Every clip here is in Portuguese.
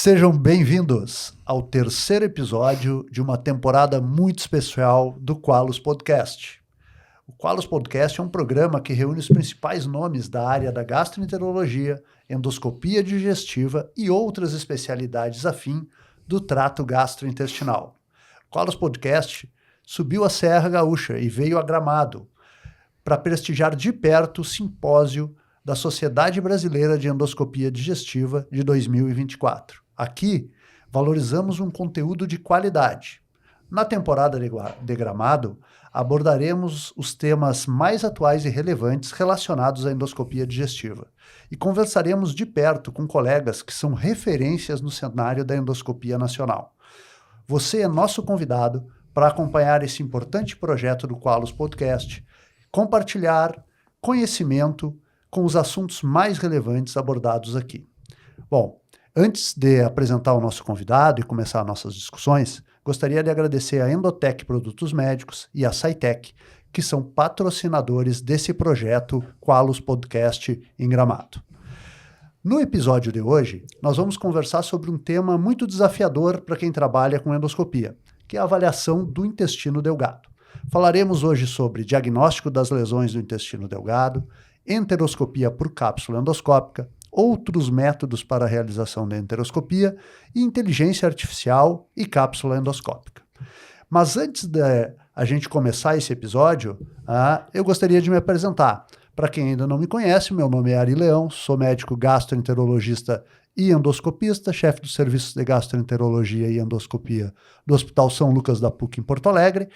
Sejam bem-vindos ao terceiro episódio de uma temporada muito especial do Qualos Podcast. O Qualos Podcast é um programa que reúne os principais nomes da área da gastroenterologia, endoscopia digestiva e outras especialidades afim do trato gastrointestinal. O Qualos Podcast subiu a Serra Gaúcha e veio a Gramado para prestigiar de perto o simpósio da Sociedade Brasileira de Endoscopia Digestiva de 2024. Aqui, valorizamos um conteúdo de qualidade. Na temporada de Gramado, abordaremos os temas mais atuais e relevantes relacionados à endoscopia digestiva e conversaremos de perto com colegas que são referências no cenário da endoscopia nacional. Você é nosso convidado para acompanhar esse importante projeto do Qualos Podcast, compartilhar conhecimento com os assuntos mais relevantes abordados aqui. Bom, antes de apresentar o nosso convidado e começar nossas discussões, gostaria de agradecer a Endotec Produtos Médicos e a SciTech, que são patrocinadores desse projeto Qualos Podcast em Gramado. No episódio de hoje, nós vamos conversar sobre um tema muito desafiador para quem trabalha com endoscopia, que é a avaliação do intestino delgado. Falaremos hoje sobre diagnóstico das lesões do intestino delgado, enteroscopia por cápsula endoscópica, outros métodos para a realização da enteroscopia e inteligência artificial e cápsula endoscópica. Mas antes de a gente começar esse episódio, eu gostaria de me apresentar. Para quem ainda não me conhece, meu nome é Ari Leão, sou médico gastroenterologista e endoscopista, chefe dos serviços de gastroenterologia e endoscopia do Hospital São Lucas da PUC em Porto Alegre.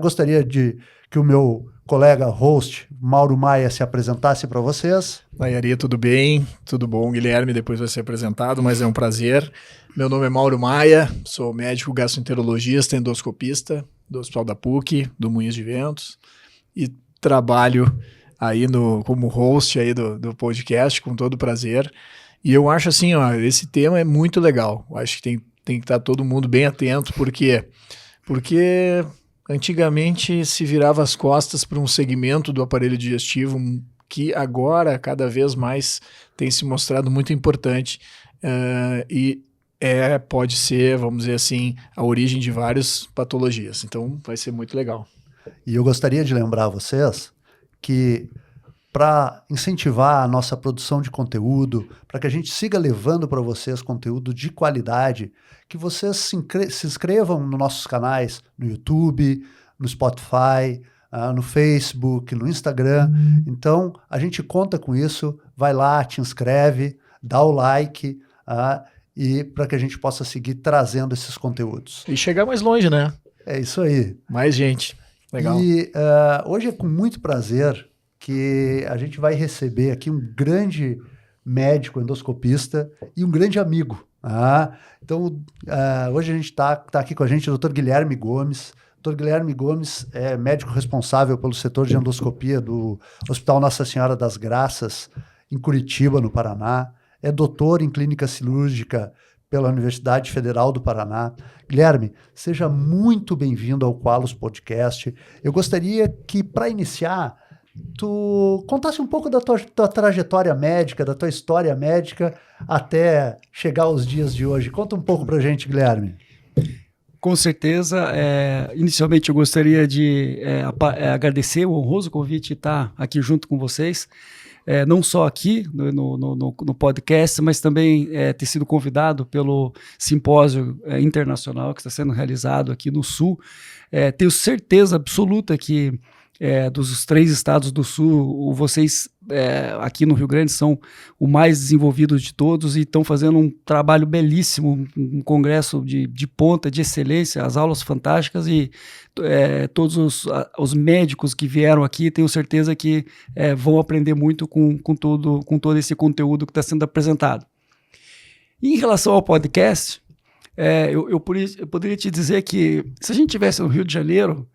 Gostaria de que o meu colega host, Mauro Maia, se apresentasse para vocês. Oi, Ari, tudo bem? Tudo bom, Guilherme? Depois vai ser apresentado, mas é um prazer. Meu nome é Mauro Maia, sou médico gastroenterologista e endoscopista do Hospital da PUC, do Moinhos de Ventos, e trabalho aí como host aí do podcast, com todo prazer. E eu acho assim, esse tema é muito legal. Eu acho que tem que estar todo mundo bem atento, porque antigamente se virava as costas para um segmento do aparelho digestivo que agora cada vez mais tem se mostrado muito importante pode ser, vamos dizer assim, a origem de várias patologias. Então vai ser muito legal. E eu gostaria de lembrar a vocês que para incentivar a nossa produção de conteúdo, para que a gente siga levando para vocês conteúdo de qualidade, que vocês se inscrevam nos nossos canais, no YouTube, no Spotify, no Facebook, no Instagram. Então, a gente conta com isso. Vai lá, te inscreve, dá o like, e para que a gente possa seguir trazendo esses conteúdos. E chegar mais longe, né? É isso aí. Mais gente. Legal. E hoje é com muito prazer que a gente vai receber aqui um grande médico endoscopista e um grande amigo. Então, hoje a gente está aqui com a gente o Dr. Guilherme Gomes. Dr. Guilherme Gomes é médico responsável pelo setor de endoscopia do Hospital Nossa Senhora das Graças, em Curitiba, no Paraná. É doutor em clínica cirúrgica pela Universidade Federal do Paraná. Guilherme, seja muito bem-vindo ao Qualos Podcast. Eu gostaria que, para iniciar, tu contasse um pouco da tua trajetória médica, da tua história médica, até chegar aos dias de hoje. Conta um pouco pra gente, Guilherme. Com certeza. Inicialmente eu gostaria de agradecer o honroso convite de estar aqui junto com vocês, não só aqui no podcast, mas também ter sido convidado pelo simpósio internacional que está sendo realizado aqui no Sul. Tenho certeza absoluta que dos 3 estados do Sul, vocês aqui no Rio Grande são o mais desenvolvidos de todos e estão fazendo um trabalho belíssimo, um congresso de ponta, de excelência, as aulas fantásticas e todos os médicos que vieram aqui, tenho certeza que vão aprender muito com todo esse conteúdo que está sendo apresentado. E em relação ao podcast, eu poderia te dizer que se a gente estivesse no Rio de Janeiro,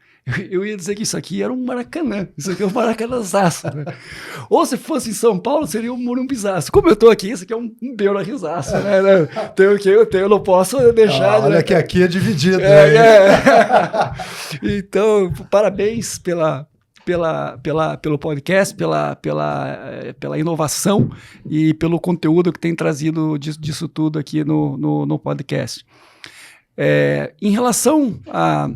eu ia dizer que isso aqui era um Maracanã. Isso aqui é um Maracanãzaço, né? Ou se fosse em São Paulo, seria um Morumbizaço. Como eu estou aqui, isso aqui é um Beira-Risaço, né? Eu não posso deixar... olha, né? Que aqui é dividido. Então, parabéns pelo podcast, pela inovação e pelo conteúdo que tem trazido disso tudo aqui no podcast. Em relação a...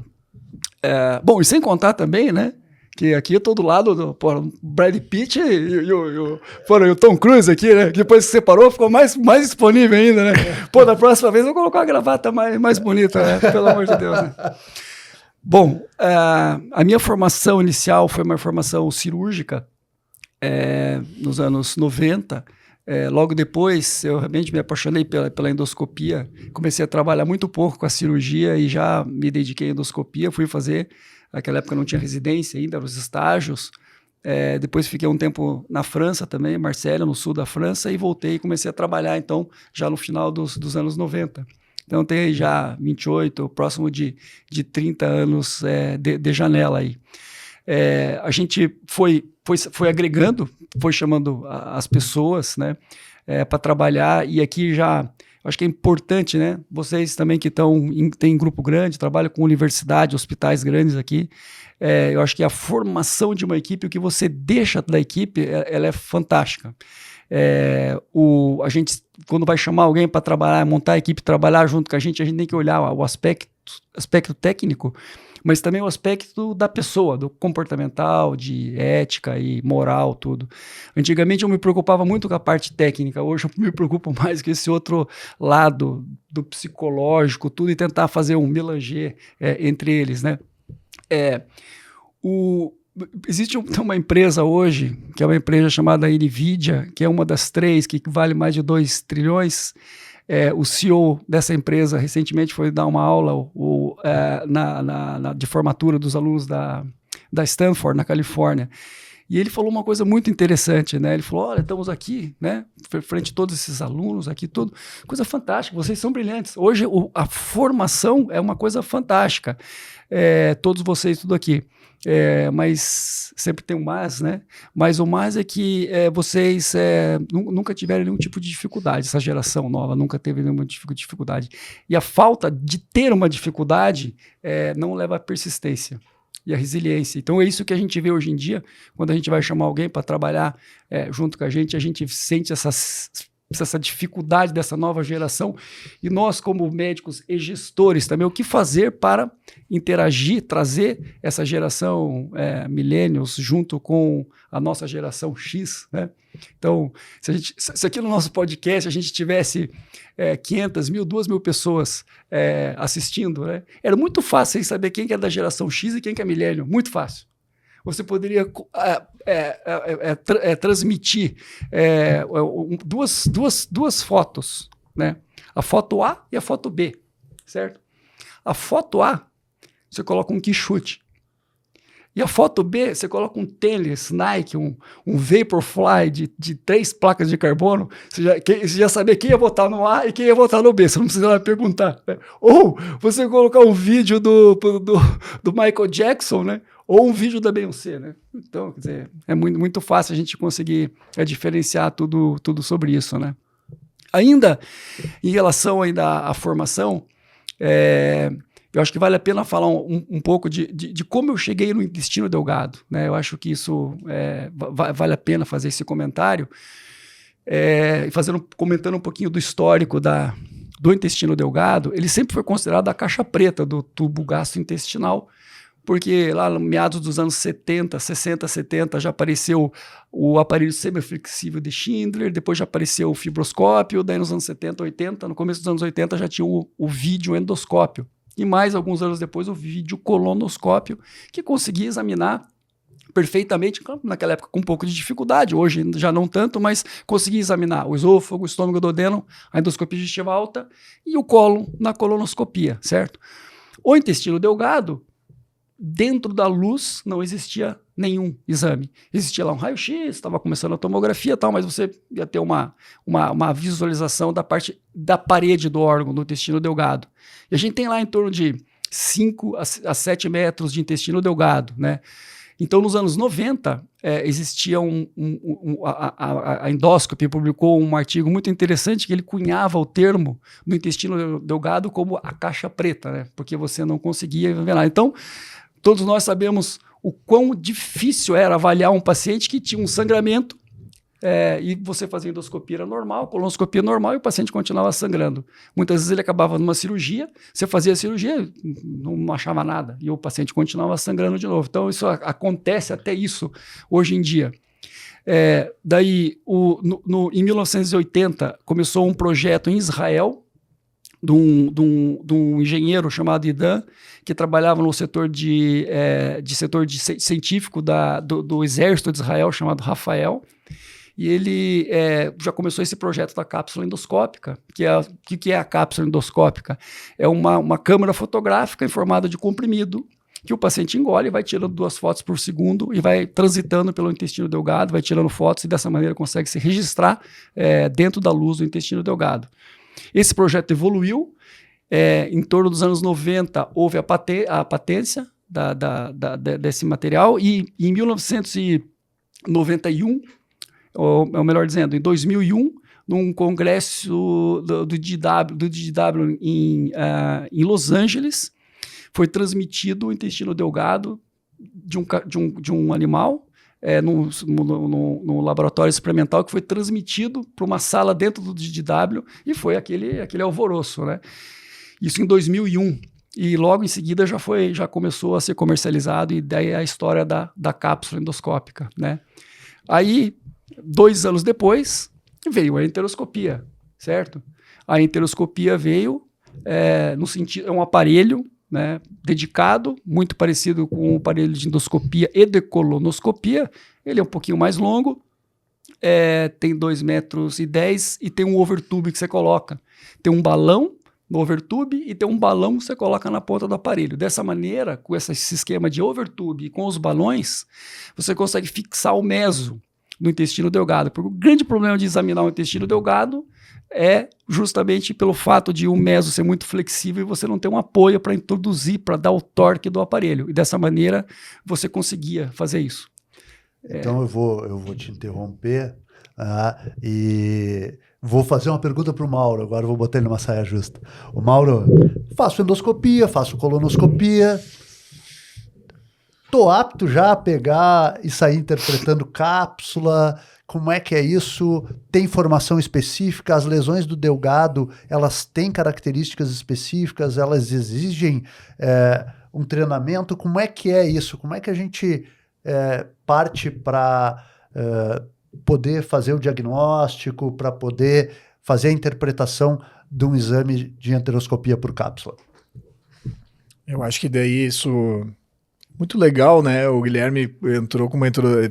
bom, e sem contar também, né? Que aqui eu tô do lado do Brad Pitt e o Tom Cruise aqui, né? Depois que separou, ficou mais disponível ainda, né? Pô, da próxima vez eu vou colocar a gravata mais bonita, né? Pelo amor de Deus, né? Bom, a minha formação inicial foi uma formação cirúrgica nos anos 90. Logo depois, eu realmente me apaixonei pela endoscopia. Comecei a trabalhar muito pouco com a cirurgia e já me dediquei à endoscopia. Fui fazer, naquela época não tinha residência ainda, eram os estágios. Depois fiquei um tempo na França também, Marselha, no sul da França, e voltei e comecei a trabalhar, então, já no final dos anos 90. Então, tem já 28, próximo de 30 anos de janela aí. A gente foi agregando, foi chamando as pessoas, né, para trabalhar, e aqui já, acho que é importante, né, vocês também que têm grupo grande, trabalham com universidade, hospitais grandes aqui, eu acho que a formação de uma equipe, o que você deixa da equipe, ela é fantástica. A gente, quando vai chamar alguém para trabalhar, montar a equipe, trabalhar junto com a gente tem que olhar o aspecto técnico, mas também o aspecto da pessoa, do comportamental, de ética e moral, tudo. Antigamente eu me preocupava muito com a parte técnica, hoje eu me preocupo mais com esse outro lado do psicológico, tudo, e tentar fazer um mélanger entre eles, né? Existe uma empresa hoje, que é uma empresa chamada Nvidia, que é uma das 3, que vale mais de 2 trilhões. O CEO dessa empresa recentemente foi dar uma aula de formatura dos alunos da Stanford, na Califórnia. E ele falou uma coisa muito interessante, né? Ele falou, olha, estamos aqui, né, frente a todos esses alunos aqui, tudo, coisa fantástica, vocês são brilhantes. Hoje a formação é uma coisa fantástica, todos vocês, tudo aqui. Mas sempre tem um mas, né? Mas o mais é que vocês nunca tiveram nenhum tipo de dificuldade, essa geração nova nunca teve nenhuma dificuldade. E a falta de ter uma dificuldade não leva à persistência e à resiliência. Então é isso que a gente vê hoje em dia, quando a gente vai chamar alguém para trabalhar junto com a gente sente essa dificuldade dessa nova geração, e nós como médicos e gestores também, o que fazer para interagir, trazer essa geração millennials junto com a nossa geração X, né? Então, se aqui no nosso podcast a gente tivesse 500, 1.000, 2.000 pessoas assistindo, né? Era muito fácil saber quem que é da geração X e quem que é millennial, muito fácil. Você poderia transmitir duas fotos, né? A foto A e a foto B, certo? A foto A, você coloca um Quixote. E a foto B, você coloca um tênis Nike, um Vaporfly de 3 placas de carbono, você já sabia quem ia votar no A e quem ia votar no B, você não precisava perguntar, né? Ou você colocar um vídeo do Michael Jackson, né? Ou um vídeo da Beyoncé, né? Então, quer dizer, é muito fácil a gente conseguir diferenciar tudo sobre isso, né? Ainda, em relação ainda à formação, eu acho que vale a pena falar um pouco de como eu cheguei no intestino delgado, né? Eu acho que isso vale a pena fazer esse comentário, comentando um pouquinho do histórico do intestino delgado. Ele sempre foi considerado a caixa preta do tubo gastrointestinal, porque lá no meados dos anos 60, 70, já apareceu o aparelho semiflexível de Schindler, depois já apareceu o fibroscópio, daí nos anos 70, 80, no começo dos anos 80 já tinha o videoendoscópio, e mais alguns anos depois o videocolonoscópio, que conseguia examinar perfeitamente, naquela época com um pouco de dificuldade, hoje já não tanto, mas conseguia examinar o esôfago, o estômago, o duodeno, a endoscopia digestiva alta e o cólon na colonoscopia, certo? O intestino delgado, dentro da luz não existia nenhum exame. Existia lá um raio-x, estava começando a tomografia e tal, mas você ia ter uma visualização da parede do órgão, do intestino delgado. E a gente tem lá em torno de 5 a 7 metros de intestino delgado, né? Então, nos anos 90, existia a Endoscopy publicou um artigo muito interessante que ele cunhava o termo no intestino delgado como a caixa preta, né? Porque você não conseguia ver lá. Então, todos nós sabemos o quão difícil era avaliar um paciente que tinha um sangramento e você fazia endoscopia normal, colonoscopia normal e o paciente continuava sangrando. Muitas vezes ele acabava numa cirurgia, você fazia a cirurgia, não achava nada e o paciente continuava sangrando de novo. Então isso acontece até isso hoje em dia. Em 1980 começou um projeto em Israel de um engenheiro chamado Idan, que trabalhava no setor científico do exército de Israel, chamado Rafael, e ele já começou esse projeto da cápsula endoscópica. Que é a cápsula endoscópica? É uma câmera fotográfica em formato de comprimido, que o paciente engole, vai tirando 2 fotos por segundo e vai transitando pelo intestino delgado, vai tirando fotos e dessa maneira consegue se registrar dentro da luz do intestino delgado. Esse projeto evoluiu, em torno dos anos 90 houve a patência desse material e em 1991, ou melhor dizendo, em 2001, num congresso do DDW em Los Angeles, foi transmitido o intestino delgado de um animal no laboratório experimental, que foi transmitido para uma sala dentro do DDW e foi aquele alvoroço, né? Isso em 2001. E logo em seguida já começou a ser comercializado e daí a história da cápsula endoscópica, né? Aí, 2 anos depois, veio a enteroscopia, certo? A enteroscopia veio no sentido, é um aparelho, né, dedicado, muito parecido com o aparelho de endoscopia e de colonoscopia. Ele é um pouquinho mais longo, tem 2,10 metros e tem um overtube que você coloca. Tem um balão no overtube e tem um balão que você coloca na ponta do aparelho. Dessa maneira, com esse esquema de overtube e com os balões, você consegue fixar o meso do intestino delgado. Porque o grande problema de examinar o intestino delgado é justamente pelo fato de o meso ser muito flexível e você não ter um apoio para introduzir, para dar o torque do aparelho. E dessa maneira você conseguia fazer isso. Então eu vou te interromper e vou fazer uma pergunta para o Mauro. Agora eu vou botar ele numa saia justa. O Mauro, faço endoscopia, faço colonoscopia. Estou apto já a pegar e sair interpretando cápsula. Como é que é isso? Tem formação específica? As lesões do delgado, elas têm características específicas? Elas exigem um treinamento? Como é que é isso? Como é que a gente parte para poder fazer o diagnóstico, para poder fazer a interpretação de um exame de enteroscopia por cápsula? Eu acho que daí isso... Muito legal, né? O Guilherme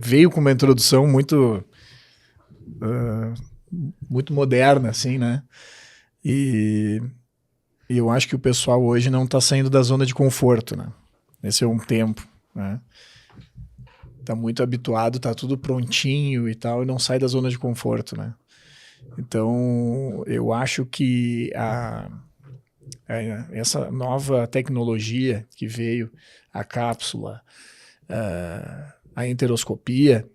veio com uma introdução muito moderna, assim, né? E eu acho que o pessoal hoje não está saindo da zona de conforto, né? Esse é um tempo, né? Tá muito habituado, tá tudo prontinho e tal, e não sai da zona de conforto, né? Então, eu acho que essa nova tecnologia que veio, a cápsula, a enteroscopia,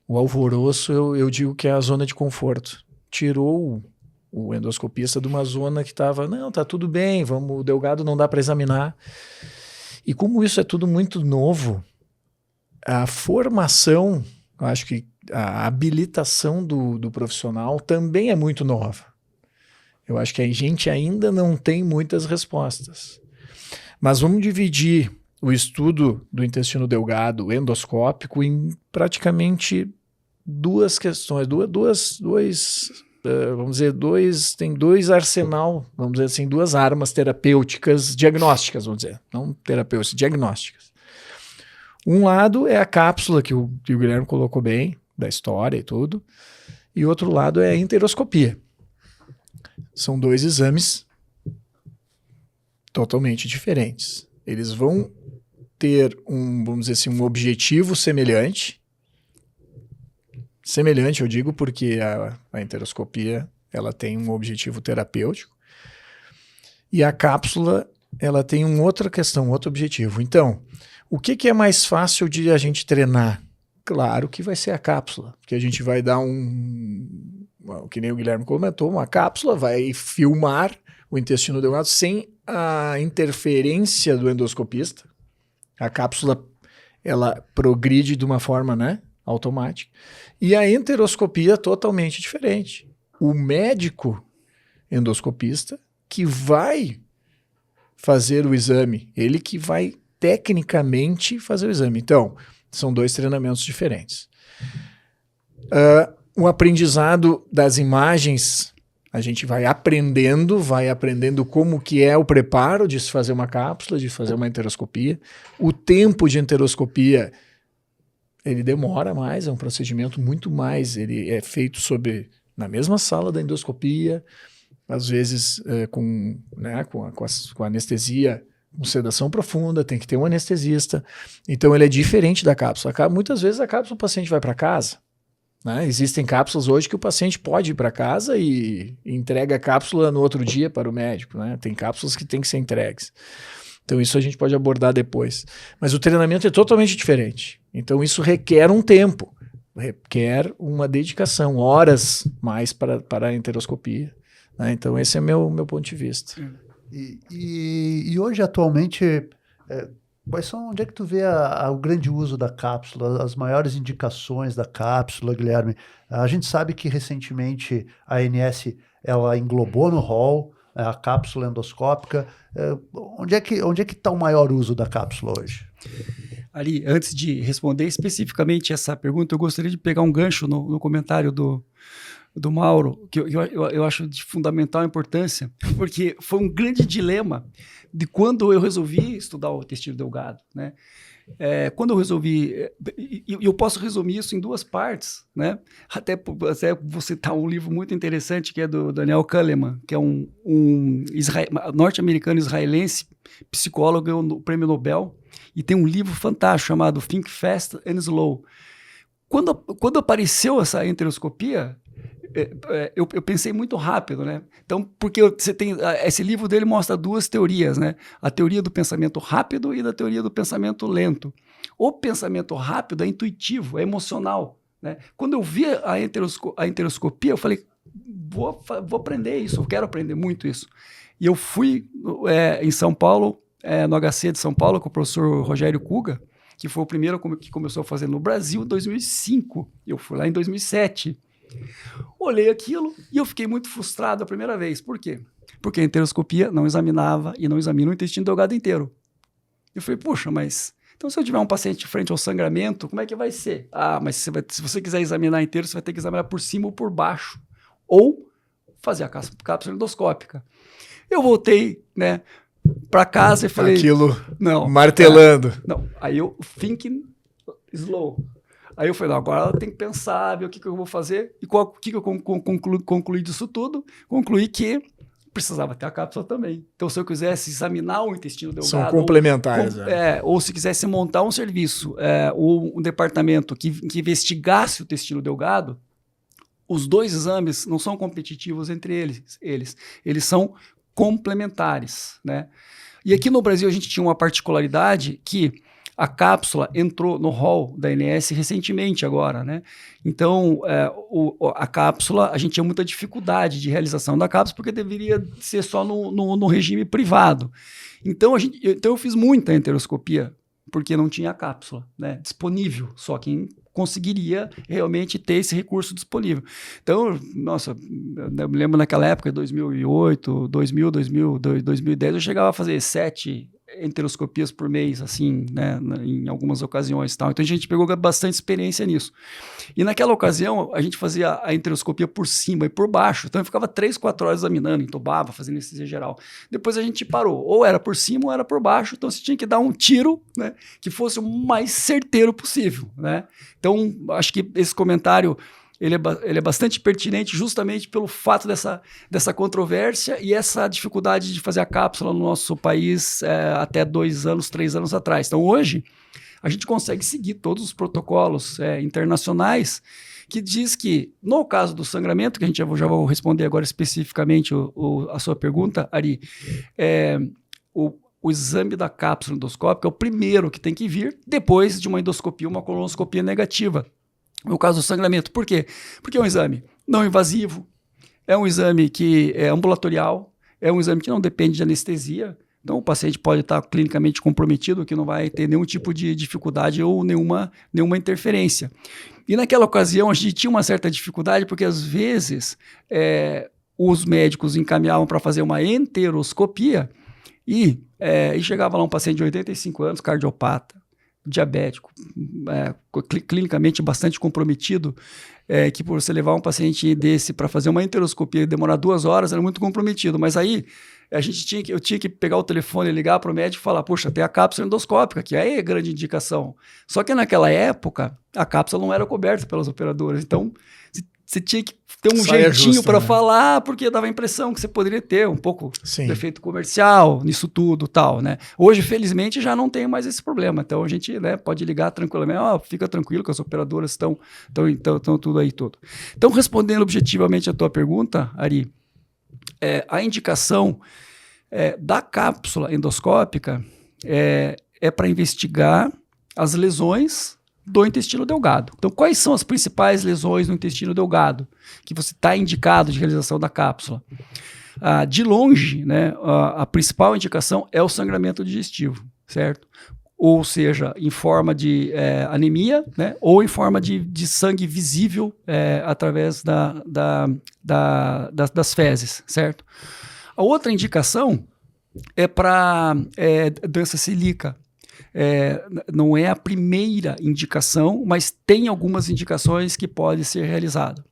o alvoroço, eu digo que é a zona de conforto. Tirou o endoscopista de uma zona que estava, não, tá tudo bem, o delgado não dá para examinar. E como isso é tudo muito novo, a formação, eu acho que a habilitação do profissional também é muito nova. Eu acho que a gente ainda não tem muitas respostas. Mas vamos dividir o estudo do intestino delgado endoscópico em praticamente 2 questões, vamos dizer, tem 2 arsenal, vamos dizer assim, 2 armas terapêuticas diagnósticas, vamos dizer, não terapêuticas, diagnósticas. Um lado é a cápsula que o Guilherme colocou bem, da história e tudo, e outro lado é a enteroscopia. São 2 exames totalmente diferentes. Eles vão ter vamos dizer assim, um objetivo semelhante. Semelhante, eu digo, porque a enteroscopia, ela tem um objetivo terapêutico. E a cápsula, ela tem uma outra questão, outro objetivo. Então, o que é mais fácil de a gente treinar? Claro que vai ser a cápsula, porque a gente vai dar que nem o Guilherme comentou, uma cápsula, vai filmar o intestino delgado sem a interferência do endoscopista, A cápsula, ela progride de uma forma, né, automática. E a enteroscopia é totalmente diferente. O médico endoscopista que vai fazer o exame, ele que vai tecnicamente fazer o exame. Então, são 2 treinamentos diferentes. O aprendizado das imagens, a gente vai aprendendo como que é o preparo de se fazer uma cápsula, de fazer uma enteroscopia. O tempo de enteroscopia, ele demora mais, é um procedimento muito mais, ele é feito na mesma sala da endoscopia, às vezes com anestesia, com sedação profunda, tem que ter um anestesista. Então ele é diferente da cápsula. Muitas vezes a cápsula o paciente vai para casa. Né? Existem cápsulas hoje que o paciente pode ir para casa e entrega a cápsula no outro dia para o médico. Né? Tem cápsulas que têm que ser entregues. Então isso a gente pode abordar depois. Mas o treinamento é totalmente diferente. Então isso requer um tempo, requer uma dedicação, horas mais para a enteroscopia. Né? Então esse é meu ponto de vista. E hoje, atualmente, onde é que tu vê o grande uso da cápsula, as maiores indicações da cápsula, Guilherme? A gente sabe que recentemente a ANS ela englobou no rol a cápsula endoscópica. Onde é que está o maior uso da cápsula hoje? Ali, antes de responder especificamente essa pergunta, eu gostaria de pegar um gancho no comentário do Mauro, que eu acho de fundamental importância, porque foi um grande dilema de quando eu resolvi estudar o intestino delgado, né? Quando eu resolvi, eu posso resumir isso em 2 partes, né? Até vou citar um livro muito interessante que é do Daniel Kahneman, que é um norte-americano israelense, psicólogo, ganhou o prêmio Nobel, e tem um livro fantástico chamado Think Fast and Slow. Quando apareceu essa enteroscopia, eu pensei muito rápido, né? Então, porque esse livro dele mostra 2 teorias, né? A teoria do pensamento rápido e da teoria do pensamento lento. O pensamento rápido é intuitivo, é emocional, né? Quando eu vi a enteroscopia, eu falei, vou aprender isso, eu quero aprender muito isso. E eu fui em São Paulo, no HC de São Paulo, com o professor Rogério Kuga, que foi o primeiro que começou a fazer no Brasil em 2005. Eu fui lá em 2007. Olhei aquilo e eu fiquei muito frustrado a primeira vez. Por quê? Porque a enteroscopia não examinava e não examina o intestino delgado inteiro. Eu falei, puxa, mas então se eu tiver um paciente frente ao sangramento, como é que vai ser? Mas se você quiser examinar inteiro, você vai ter que examinar por cima ou por baixo. Ou fazer a cápsula endoscópica. Eu voltei, né, para casa e falei... Aquilo não, martelando. Não, aí eu thinking slow. Aí eu falei, não, agora ela tem que pensar, ver o que eu vou fazer. E o que eu concluí disso tudo? Concluí que precisava ter a cápsula também. Então, se eu quisesse examinar o intestino delgado... São complementares. Ou se quisesse montar um serviço, ou um departamento que investigasse o intestino delgado, os 2 exames não são competitivos entre eles. Eles são complementares, né? E aqui no Brasil a gente tinha uma particularidade que a cápsula entrou no hall da ANS recentemente agora, né? Então, a cápsula, a gente tinha muita dificuldade de realização da cápsula porque deveria ser só no regime privado. Então, eu fiz muita enteroscopia porque não tinha cápsula, né, disponível, só quem conseguiria realmente ter esse recurso disponível. Então, nossa, eu me lembro naquela época, 2008, 2010, eu chegava a fazer 7 enteroscopias por mês, assim, né, em algumas ocasiões, tal. Então a gente pegou bastante experiência nisso. E naquela ocasião, a gente fazia a enteroscopia por cima e por baixo, então eu ficava 3, 4 horas examinando, entubava, fazendo anestesia geral. Depois a gente parou, ou era por cima ou era por baixo, então você tinha que dar um tiro, né, que fosse o mais certeiro possível, né. Então, acho que esse comentário ele é bastante pertinente justamente pelo fato dessa controvérsia e essa dificuldade de fazer a cápsula no nosso país até 2 anos, 3 anos atrás. Então, hoje, a gente consegue seguir todos os protocolos internacionais que diz que, no caso do sangramento, que a gente já vou responder agora especificamente a sua pergunta, Ari, o exame da cápsula endoscópica é o primeiro que tem que vir depois de uma endoscopia, uma colonoscopia negativa. No caso do sangramento. Por quê? Porque é um exame não invasivo, é um exame que é ambulatorial, é um exame que não depende de anestesia, Então, o paciente pode estar clinicamente comprometido, que não vai ter nenhum tipo de dificuldade ou nenhuma interferência. E naquela ocasião, a gente tinha uma certa dificuldade, porque às vezes os médicos encaminhavam para fazer uma enteroscopia e chegava lá um paciente de 85 anos, cardiopata, diabético, clinicamente bastante comprometido, que por você levar um paciente desse para fazer uma enteroscopia e demorar 2 horas era muito comprometido. Mas aí eu tinha que pegar o telefone e ligar para o médico e falar, poxa, tem a cápsula endoscópica, que aí é grande indicação. Só que naquela época, a cápsula não era coberta pelas operadoras. Então, você tinha que ter um jeitinho para falar, porque dava a impressão que você poderia ter um pouco de efeito comercial nisso tudo, tal, né? Hoje, felizmente, já não tem mais esse problema. Então, a gente, né, pode ligar tranquilamente. Fica tranquilo que as operadoras estão tudo aí, tudo. Então, respondendo objetivamente a tua pergunta, Ari, a indicação da cápsula endoscópica é para investigar as lesões do intestino delgado. Então, quais são as principais lesões no intestino delgado que você está indicado de realização da cápsula? De longe, né, a principal indicação é o sangramento digestivo, certo? Ou seja, em forma de anemia, né, ou em forma de sangue visível através das fezes, certo? A outra indicação é para doença celíaca. Não é a primeira indicação, mas tem algumas indicações que pode ser realizada.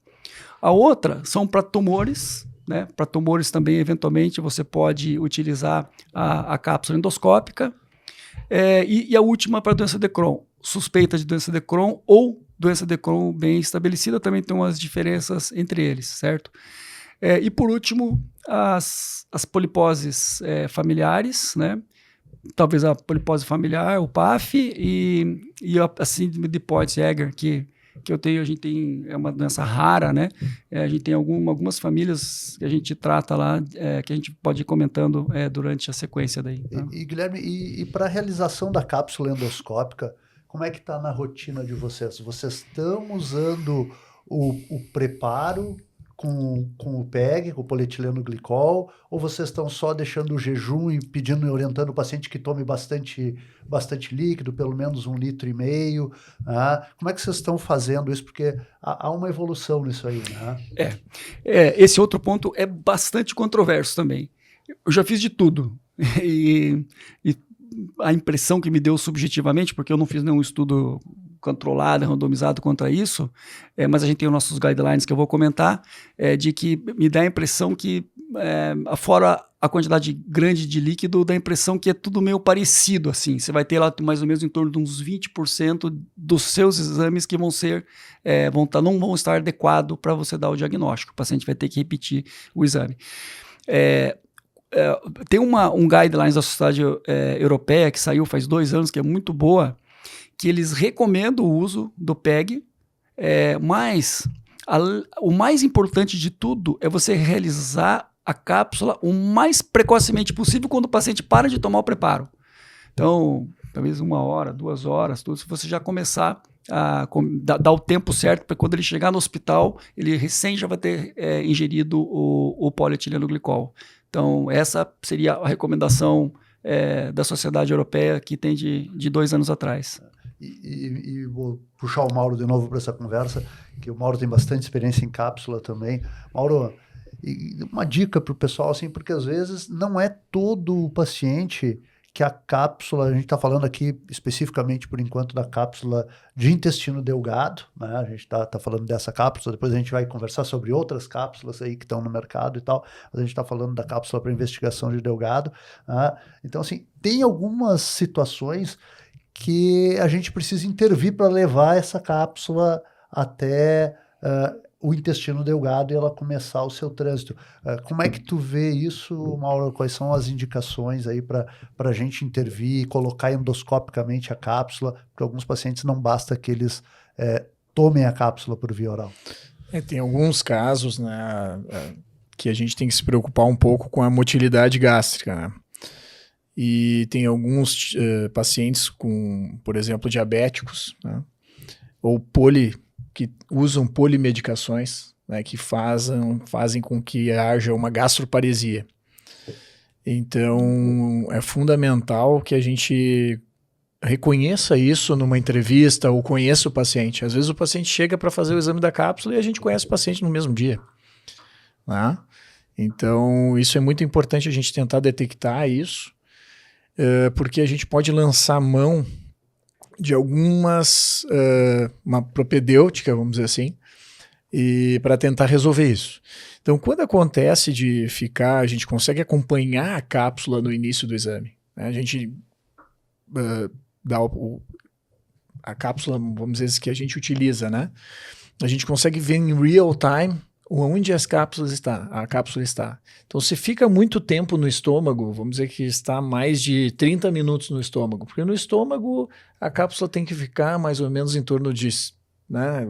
A outra são para tumores, né? Para tumores também, eventualmente, você pode utilizar a cápsula endoscópica. E a última para doença de Crohn, suspeita de doença de Crohn ou doença de Crohn bem estabelecida, também tem umas diferenças entre eles, certo? E por último, as poliposes familiares, né? Talvez a polipose familiar, o PAF, e a síndrome de Peutz-Jeghers, que eu tenho, a gente tem, é uma doença rara, né? A gente tem algumas famílias que a gente trata lá, que a gente pode ir comentando durante a sequência daí. Tá? E Guilherme, e para a realização da cápsula endoscópica, como é que está na rotina de vocês? Vocês estão usando o preparo com o PEG, com o polietileno glicol, ou vocês estão só deixando o jejum e pedindo e orientando o paciente que tome bastante líquido, pelo menos 1,5 litro? Como é que vocês estão fazendo isso? Porque há uma evolução nisso aí, né? Esse outro ponto é bastante controverso também. Eu já fiz de tudo. E a impressão que me deu subjetivamente, porque eu não fiz nenhum estudo controlado, randomizado contra isso, mas a gente tem os nossos guidelines que eu vou comentar, de que me dá a impressão que, fora a quantidade grande de líquido, dá a impressão que é tudo meio parecido, assim. Você vai ter lá mais ou menos em torno de uns 20% dos seus exames que vão ser, não vão estar adequados para você dar o diagnóstico. O paciente vai ter que repetir o exame. Tem um guidelines da Sociedade Europeia que saiu faz 2 anos, que é muito boa, que eles recomendam o uso do PEG, mas o mais importante de tudo é você realizar a cápsula o mais precocemente possível quando o paciente para de tomar o preparo. Então, talvez 1 hora, 2 horas, tudo, se você já começar a dar o tempo certo para quando ele chegar no hospital, ele recém já vai ter ingerido o polietileno glicol. Então, essa seria a recomendação da Sociedade Europeia que tem de 2 anos atrás. E vou puxar o Mauro de novo para essa conversa, que o Mauro tem bastante experiência em cápsula também. Mauro, uma dica para o pessoal, assim, porque às vezes não é todo o paciente que a cápsula, a gente está falando aqui especificamente por enquanto da cápsula de intestino delgado, né? A gente está falando dessa cápsula, depois a gente vai conversar sobre outras cápsulas aí que estão no mercado e tal, mas a gente está falando da cápsula para investigação de delgado. Então, assim, tem algumas situações que a gente precisa intervir para levar essa cápsula até o intestino delgado e ela começar o seu trânsito. Como é que tu vê isso, Mauro? Quais são as indicações aí para a gente intervir e colocar endoscopicamente a cápsula? Porque alguns pacientes não basta que eles tomem a cápsula por via oral. Tem alguns casos, né, que a gente tem que se preocupar um pouco com a motilidade gástrica, né? E tem alguns pacientes com, por exemplo, diabéticos, né, ou que usam polimedicações, né, que fazem com que haja uma gastroparesia. Então, é fundamental que a gente reconheça isso numa entrevista ou conheça o paciente. Às vezes o paciente chega para fazer o exame da cápsula e a gente conhece o paciente no mesmo dia, né? Então, isso é muito importante a gente tentar detectar isso, porque a gente pode lançar mão de algumas, uma propedêutica, vamos dizer assim, e para tentar resolver isso. Então, quando acontece de ficar, a gente consegue acompanhar a cápsula no início do exame, né? A gente dá a cápsula, vamos dizer, que a gente utiliza, né? A gente consegue ver em real time onde a cápsula está. Então, se fica muito tempo no estômago, vamos dizer que está mais de 30 minutos no estômago, porque no estômago a cápsula tem que ficar mais ou menos em torno de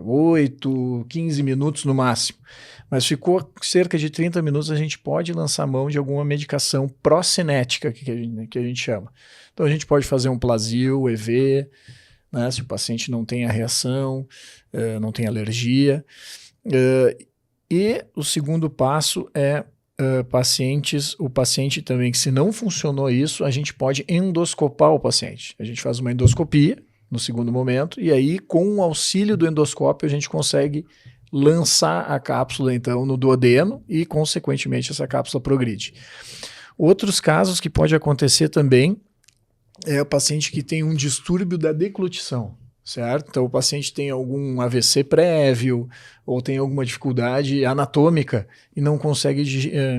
8, 15 minutos no máximo. Mas ficou cerca de 30 minutos, a gente pode lançar mão de alguma medicação pró-cinética, que a gente chama. Então, a gente pode fazer um Plasil, EV, né, se o paciente não tem a reação, não tem alergia. E o segundo passo é o paciente também, que se não funcionou isso, a gente pode endoscopar o paciente. A gente faz uma endoscopia no segundo momento, e aí, com o auxílio do endoscópio, a gente consegue lançar a cápsula, então, no duodeno e, consequentemente, essa cápsula progride. Outros casos que pode acontecer também é o paciente que tem um distúrbio da deglutição, certo? Então, o paciente tem algum AVC prévio ou tem alguma dificuldade anatômica e não consegue,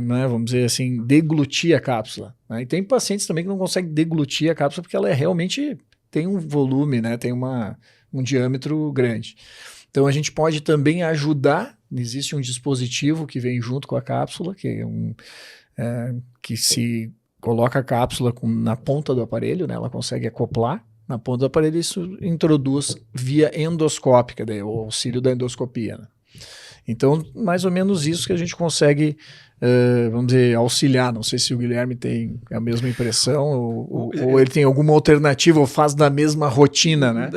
né, vamos dizer assim, deglutir a cápsula, né? E tem pacientes também que não conseguem deglutir a cápsula porque ela realmente tem um volume, né, tem um diâmetro grande. Então, a gente pode também ajudar. Existe um dispositivo que vem junto com a cápsula, que é que se coloca a cápsula na ponta do aparelho, né, ela consegue acoplar na ponta do aparelho, isso introduz via endoscópica, daí, o auxílio da endoscopia, né? Então, mais ou menos isso que a gente consegue, vamos dizer, auxiliar. Não sei se o Guilherme tem a mesma impressão ou ele tem alguma alternativa ou faz da mesma rotina, né?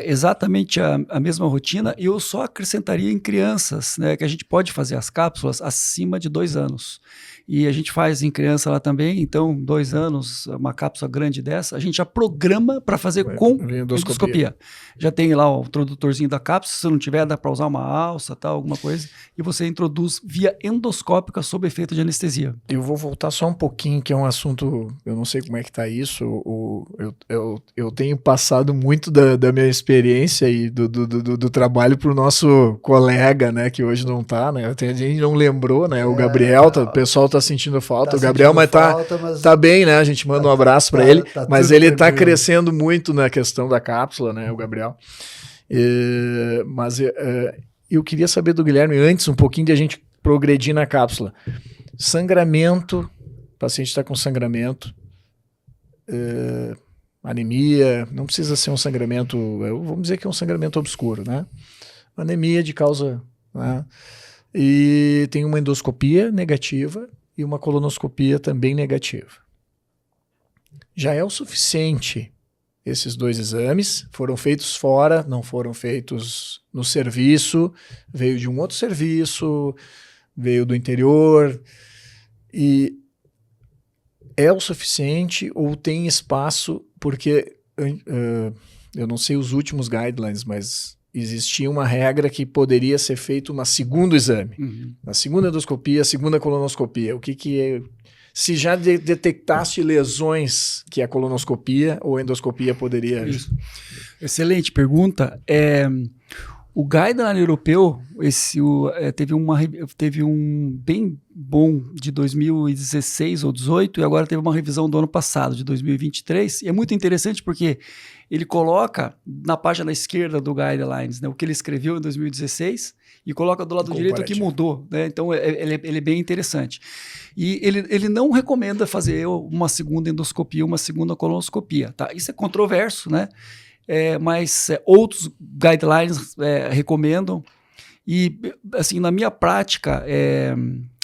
Exatamente a mesma rotina. E eu só acrescentaria em crianças, né, que a gente pode fazer as cápsulas acima de 2 anos. E a gente faz em criança lá também, então 2 anos, uma cápsula grande dessa, a gente já programa para fazer com endoscopia. Já tem lá o introdutorzinho da cápsula, se não tiver, dá para usar uma alça, tal, alguma coisa, e você introduz via endoscópica sob efeito de anestesia. Eu vou voltar só um pouquinho, que é um assunto, eu não sei como é que está isso, eu tenho passado muito da minha experiência e do trabalho para o nosso colega, né, que hoje não está, né, a gente não lembrou, né, o Gabriel, o pessoal está sentindo falta, o Gabriel, mas tá bem, né, a gente manda um abraço para ele, mas ele está crescendo muito na questão da cápsula, né, o Gabriel. Mas eu queria saber do Guilherme, antes um pouquinho de a gente progredir na cápsula. Sangramento, o paciente está com sangramento, anemia, não precisa ser um sangramento, vamos dizer que é um sangramento obscuro, né? Anemia de causa, né? E tem uma endoscopia negativa e uma colonoscopia também negativa. Já é o suficiente. Esses 2 exames foram feitos fora, não foram feitos no serviço, veio de um outro serviço, veio do interior, e é o suficiente ou tem espaço, porque eu não sei os últimos guidelines, mas existia uma regra que poderia ser feito um segundo exame, a segunda endoscopia, a segunda colonoscopia. O que é? Se já detectasse lesões que a colonoscopia ou a endoscopia poderia... Isso. Excelente pergunta. O guideline europeu teve um bem bom de 2016 ou 2018 e agora teve uma revisão do ano passado, de 2023. E é muito interessante porque ele coloca na página esquerda do guidelines, né, o que ele escreveu em 2016 e coloca do lado direito o que mudou, né? Então ele é bem interessante. E ele não recomenda fazer uma segunda endoscopia, uma segunda colonoscopia, tá? Isso é controverso, né? Mas outros guidelines recomendam. E, assim, na minha prática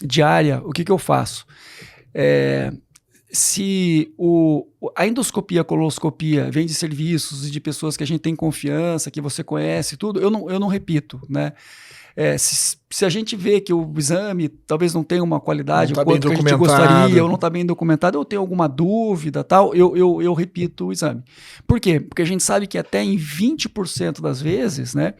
diária, o que eu faço? se a endoscopia, a coloscopia vem de serviços e de pessoas que a gente tem confiança, que você conhece, tudo, eu não repito, né? Se a gente vê que o exame talvez não tenha uma qualidade, não o quanto que a gente gostaria, ou não está bem documentado, eu tenho alguma dúvida, tal, eu repito o exame. Por quê? Porque a gente sabe que até em 20% das vezes, né,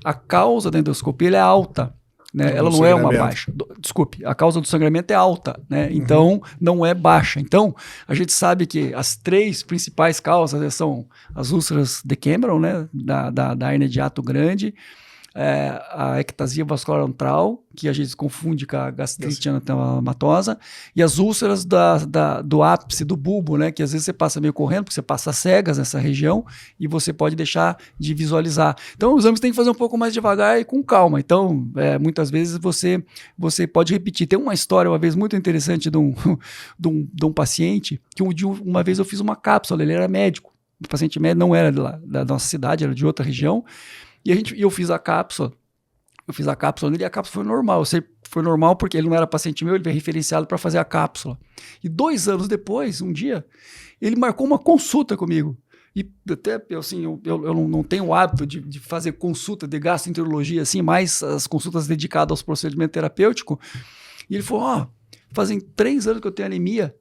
a causa da endoscopia ela é alta. Né? Ela não é uma baixa. Desculpe, a causa do sangramento é alta, né? Então não é baixa. Então a gente sabe que as 3 principais causas, né, são as úlceras de Cameron, né, da hérnia de hiato grande, a ectasia vascular antral, que a gente confunde com a gastrite anatomatosa, e as úlceras do ápice do bulbo, né, que às vezes você passa meio correndo, porque você passa cegas nessa região e você pode deixar de visualizar. Então os exames tem que fazer um pouco mais devagar e com calma. Então muitas vezes você pode repetir. Tem uma história, uma vez, muito interessante de um paciente, que uma vez eu fiz uma cápsula, ele era médico, o paciente médico não era da nossa cidade, era de outra região. E eu fiz a cápsula nele, e a cápsula foi normal. Foi normal porque ele não era paciente meu, ele veio referenciado para fazer a cápsula. E 2 anos depois, um dia, ele marcou uma consulta comigo. E até, assim, eu não tenho o hábito de fazer consulta de gastroenterologia, assim, mais as consultas dedicadas aos procedimentos terapêuticos. E ele falou, fazem 3 anos que eu tenho anemia,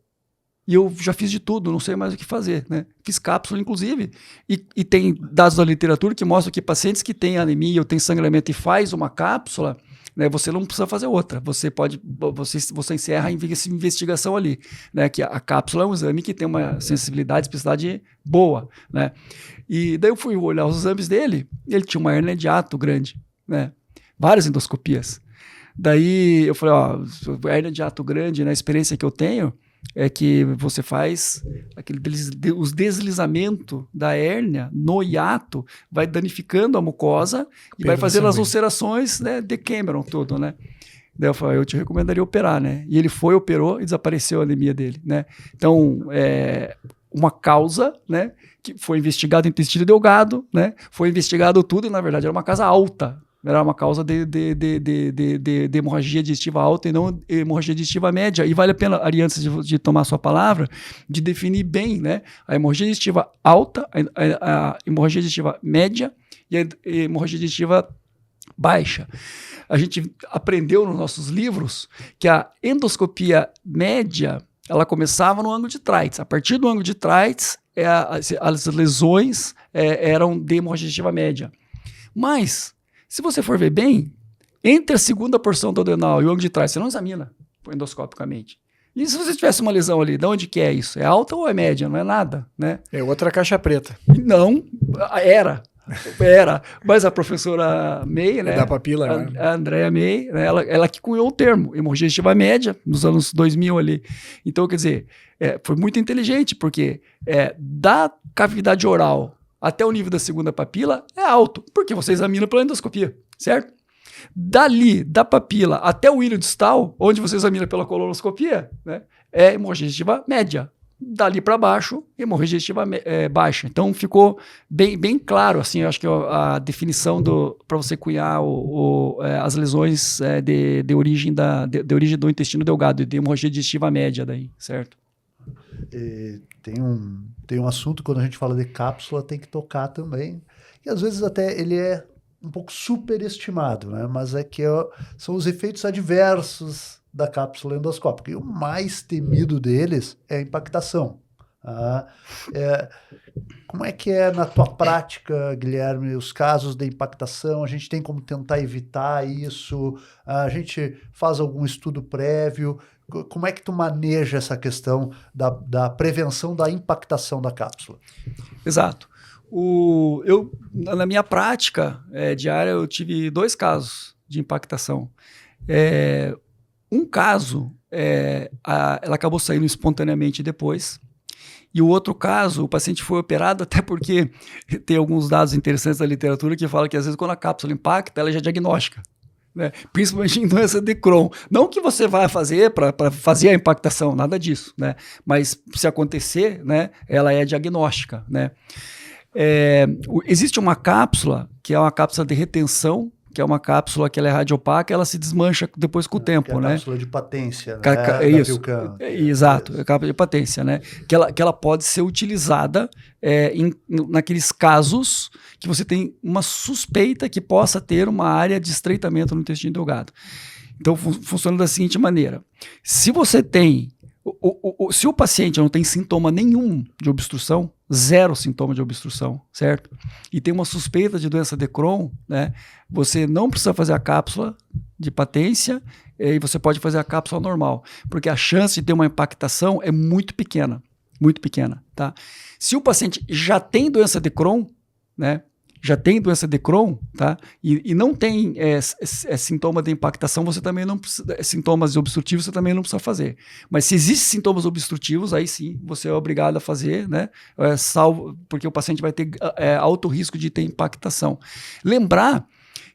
e eu já fiz de tudo, não sei mais o que fazer, né? Fiz cápsula, inclusive, e tem dados da literatura que mostram que pacientes que têm anemia ou têm sangramento e faz uma cápsula, né, você não precisa fazer outra. Você encerra a investigação ali, né? Que a cápsula é um exame que tem uma sensibilidade, especificidade boa, né? E daí eu fui olhar os exames dele, e ele tinha uma hérnia de hiato grande, né? Várias endoscopias. Daí eu falei, hérnia de hiato grande, na experiência que eu tenho, é que você faz os deslizamentos da hérnia no hiato, vai danificando a mucosa e vai fazendo as ulcerações, né, de Cameron todo, né? Daí eu falei, eu te recomendaria operar, né? E ele operou e desapareceu a anemia dele, né? Então, uma causa, né, que foi investigado em intestino delgado, né? Foi investigado tudo e, na verdade, era uma causa alta. Era uma causa de hemorragia digestiva alta e não hemorragia digestiva média. E vale a pena, Ari, antes de tomar a sua palavra, de definir bem, né, a hemorragia digestiva alta, a hemorragia digestiva média e a hemorragia digestiva baixa. A gente aprendeu nos nossos livros que a endoscopia média, ela começava no ângulo de Treitz. A partir do ângulo de Treitz, as lesões eram de hemorragia digestiva média. Mas se você for ver bem, entre a segunda porção do adenal e o ângulo de trás, você não examina endoscopicamente. E se você tivesse uma lesão ali, de onde que é isso? É alta ou é média? Não é nada, né? É outra caixa preta. Não, era. Mas a professora May, né? Da papila, a Andrea May, né, ela que cunhou o termo, hemorragia digestiva média, nos anos 2000 ali. Então, quer dizer, foi muito inteligente, porque da cavidade oral até o nível da segunda papila é alto, porque você examina pela endoscopia, certo? Dali, da papila até o ilho distal, onde você examina pela colonoscopia, né, é hemorragia digestiva média. Dali para baixo, hemorragia digestiva baixa. Então ficou bem claro, assim, eu acho que a definição para você cunhar as lesões de origem do intestino delgado, de hemorragia digestiva média daí, certo? Tem um assunto, quando a gente fala de cápsula, tem que tocar também. E às vezes até ele é um pouco superestimado, né? Mas são os efeitos adversos da cápsula endoscópica. E o mais temido deles é a impactação. Como é que é na tua prática, Guilherme, os casos de impactação? A gente tem como tentar evitar isso? A gente faz algum estudo prévio? Como é que tu maneja essa questão da prevenção da impactação da cápsula? Exato. Na minha prática diária, eu tive 2 casos de impactação. Um caso, ela acabou saindo espontaneamente depois. E o outro caso, o paciente foi operado, até porque tem alguns dados interessantes da literatura que falam que às vezes quando a cápsula impacta, ela já é diagnóstica. Né? Principalmente em doença de Crohn. Não que você vai fazer para fazer a impactação, nada disso, né? Mas se acontecer, né, ela é diagnóstica, né? Existe uma cápsula, que é uma cápsula de retenção, que é uma cápsula que ela é radiopaca, ela se desmancha depois com o tempo, que é a né? cápsula de patência, né? É Da isso. Philcam. Exato, é a cápsula de patência, né? Que ela pode ser utilizada naqueles casos que você tem uma suspeita que possa ter uma área de estreitamento no intestino delgado. Então, funciona da seguinte maneira. Se você tem... se o paciente não tem sintoma nenhum de obstrução, 0 sintoma de obstrução, certo? E tem uma suspeita de doença de Crohn, né? Você não precisa fazer a cápsula de patência e você pode fazer a cápsula normal, porque a chance de ter uma impactação é muito pequena, tá? Se o paciente já tem doença de Crohn, né? Já tem doença de Crohn, tá? E não tem sintoma de impactação, você também não precisa, sintomas obstrutivos você também não precisa fazer. Mas se existem sintomas obstrutivos, aí sim, você é obrigado a fazer, né? Salvo, porque o paciente vai ter alto risco de ter impactação. Lembrar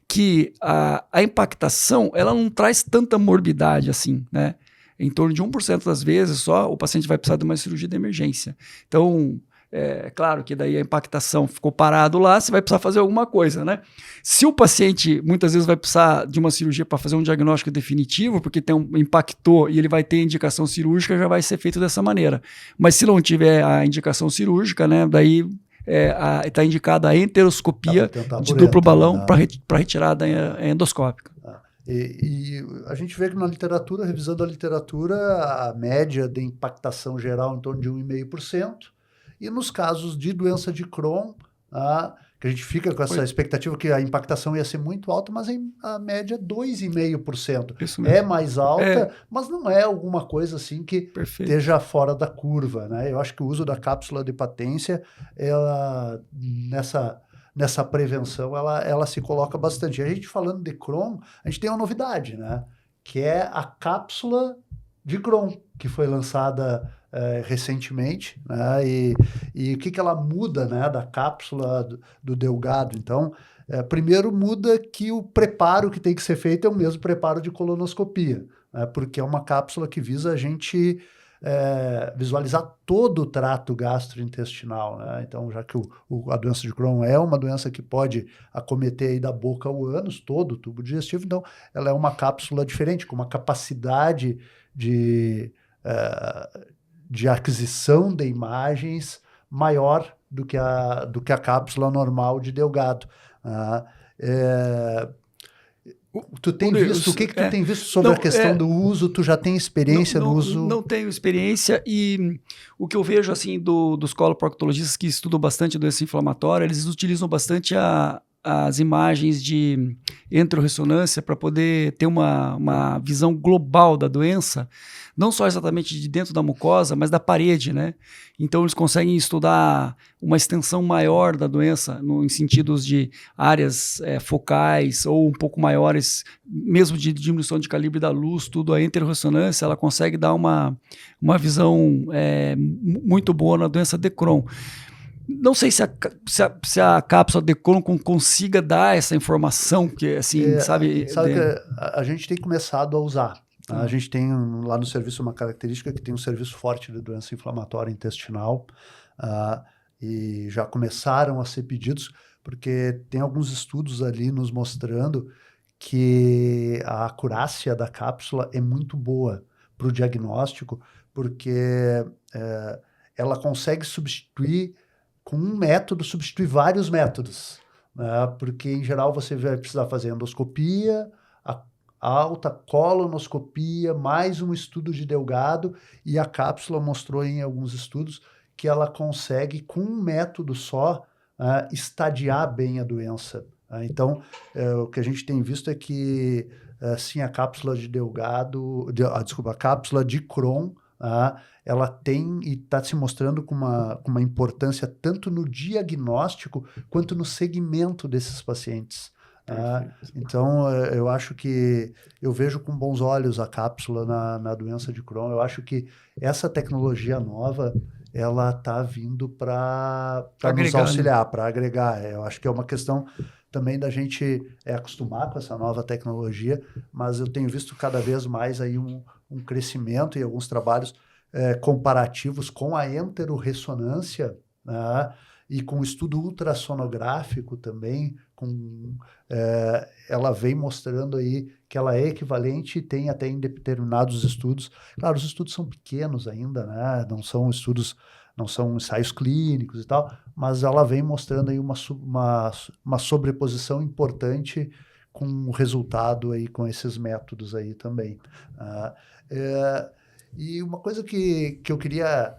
que a impactação, ela não traz tanta morbidade assim, né? Em torno de 1% das vezes só o paciente vai precisar de uma cirurgia de emergência. Então... É claro que daí a impactação ficou parado lá, você vai precisar fazer alguma coisa, né? Se o paciente muitas vezes vai precisar de uma cirurgia para fazer um diagnóstico definitivo, porque impactou e ele vai ter indicação cirúrgica, já vai ser feito dessa maneira. Mas se não tiver a indicação cirúrgica, né, daí está indicada a enteroscopia de duplo balão para retirada endoscópica. E a gente vê que na literatura, revisando a literatura, a média de impactação geral em torno de 1,5%. E nos casos de doença de Crohn, que a gente fica com essa expectativa que a impactação ia ser muito alta, mas a média 2,5%. É mais alta, mas não é alguma coisa assim que esteja fora da curva, né? Eu acho que o uso da cápsula de patência, ela, nessa prevenção, ela se coloca bastante. A gente falando de Crohn, a gente tem uma novidade, né? Que é a cápsula de Crohn, que foi lançada recentemente, né? E o que ela muda, né, da cápsula do delgado. Então, primeiro muda que o preparo que tem que ser feito é o mesmo preparo de colonoscopia, né? Porque é uma cápsula que visa a gente visualizar todo o trato gastrointestinal, né? Então, já que a doença de Crohn é uma doença que pode acometer aí da boca ao ânus, todo o tubo digestivo, então ela é uma cápsula diferente, com uma capacidade de aquisição de imagens maior do que a cápsula normal de delgado. Tu tem visto, o que tu tem visto sobre a questão do uso? Tu já tem experiência no uso? Não tenho experiência, e o que eu vejo assim dos coloproctologistas que estudam bastante doença inflamatória, eles utilizam bastante as imagens de enterorressonância para poder ter uma visão global da doença, não só exatamente de dentro da mucosa, mas da parede, né? Então eles conseguem estudar uma extensão maior da doença, em sentidos de áreas focais ou um pouco maiores, mesmo de diminuição de calibre da luz, tudo. A enterorressonância, ela consegue dar uma visão muito boa na doença de Crohn. Não sei se a cápsula de Crohn consiga dar essa informação, que assim, sabe? Que a gente tem começado a usar. A gente tem lá no serviço uma característica que tem um serviço forte de doença inflamatória intestinal, e já começaram a ser pedidos, porque tem alguns estudos ali nos mostrando que a acurácia da cápsula é muito boa para o diagnóstico, porque ela consegue substituir, com um método, substituir vários métodos, né? Porque, em geral, você vai precisar fazer endoscopia, alta colonoscopia, mais um estudo de delgado, e a cápsula mostrou em alguns estudos que ela consegue, com um método só, estadiar bem a doença. Então, o que a gente tem visto é que, sim, a cápsula de delgado, a cápsula de Crohn, ela tem e está se mostrando com uma importância tanto no diagnóstico quanto no segmento desses pacientes. Então, eu acho que eu vejo com bons olhos a cápsula na doença de Crohn. Eu acho que essa tecnologia nova, ela está vindo para nos auxiliar, para agregar. Eu acho que é uma questão também da gente acostumar com essa nova tecnologia, mas eu tenho visto cada vez mais aí um crescimento e alguns trabalhos comparativos com a enterorressonância, né? e com estudo ultrassonográfico também, ela vem mostrando aí que ela é equivalente e tem até em determinados estudos. Claro, os estudos são pequenos ainda, né? Não são estudos, não são ensaios clínicos e tal, mas ela vem mostrando aí uma sobreposição importante com o resultado aí com esses métodos aí também. E uma coisa que eu queria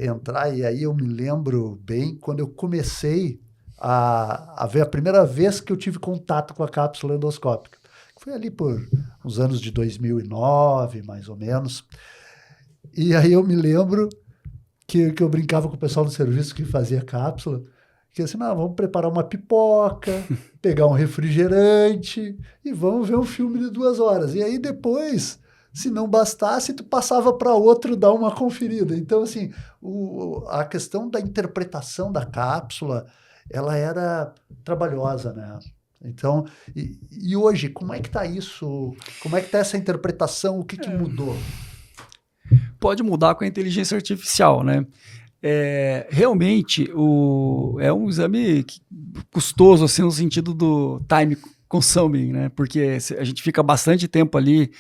entrar, e aí eu me lembro bem, quando eu comecei a ver a primeira vez que eu tive contato com a cápsula endoscópica, que foi ali por uns anos de 2009, mais ou menos. E aí eu me lembro que eu brincava com o pessoal do serviço que fazia cápsula, que assim, vamos preparar uma pipoca, pegar um refrigerante e vamos ver um filme de 2 horas. E aí depois, se não bastasse, tu passava para outro dar uma conferida. Então, assim, a questão da interpretação da cápsula, ela era trabalhosa, né? Então, e hoje, como é que está isso? Como é que está essa interpretação? O que mudou? Pode mudar com a inteligência artificial, né? Realmente, é um exame custoso, assim, no sentido do time consuming, né? Porque a gente fica bastante tempo ali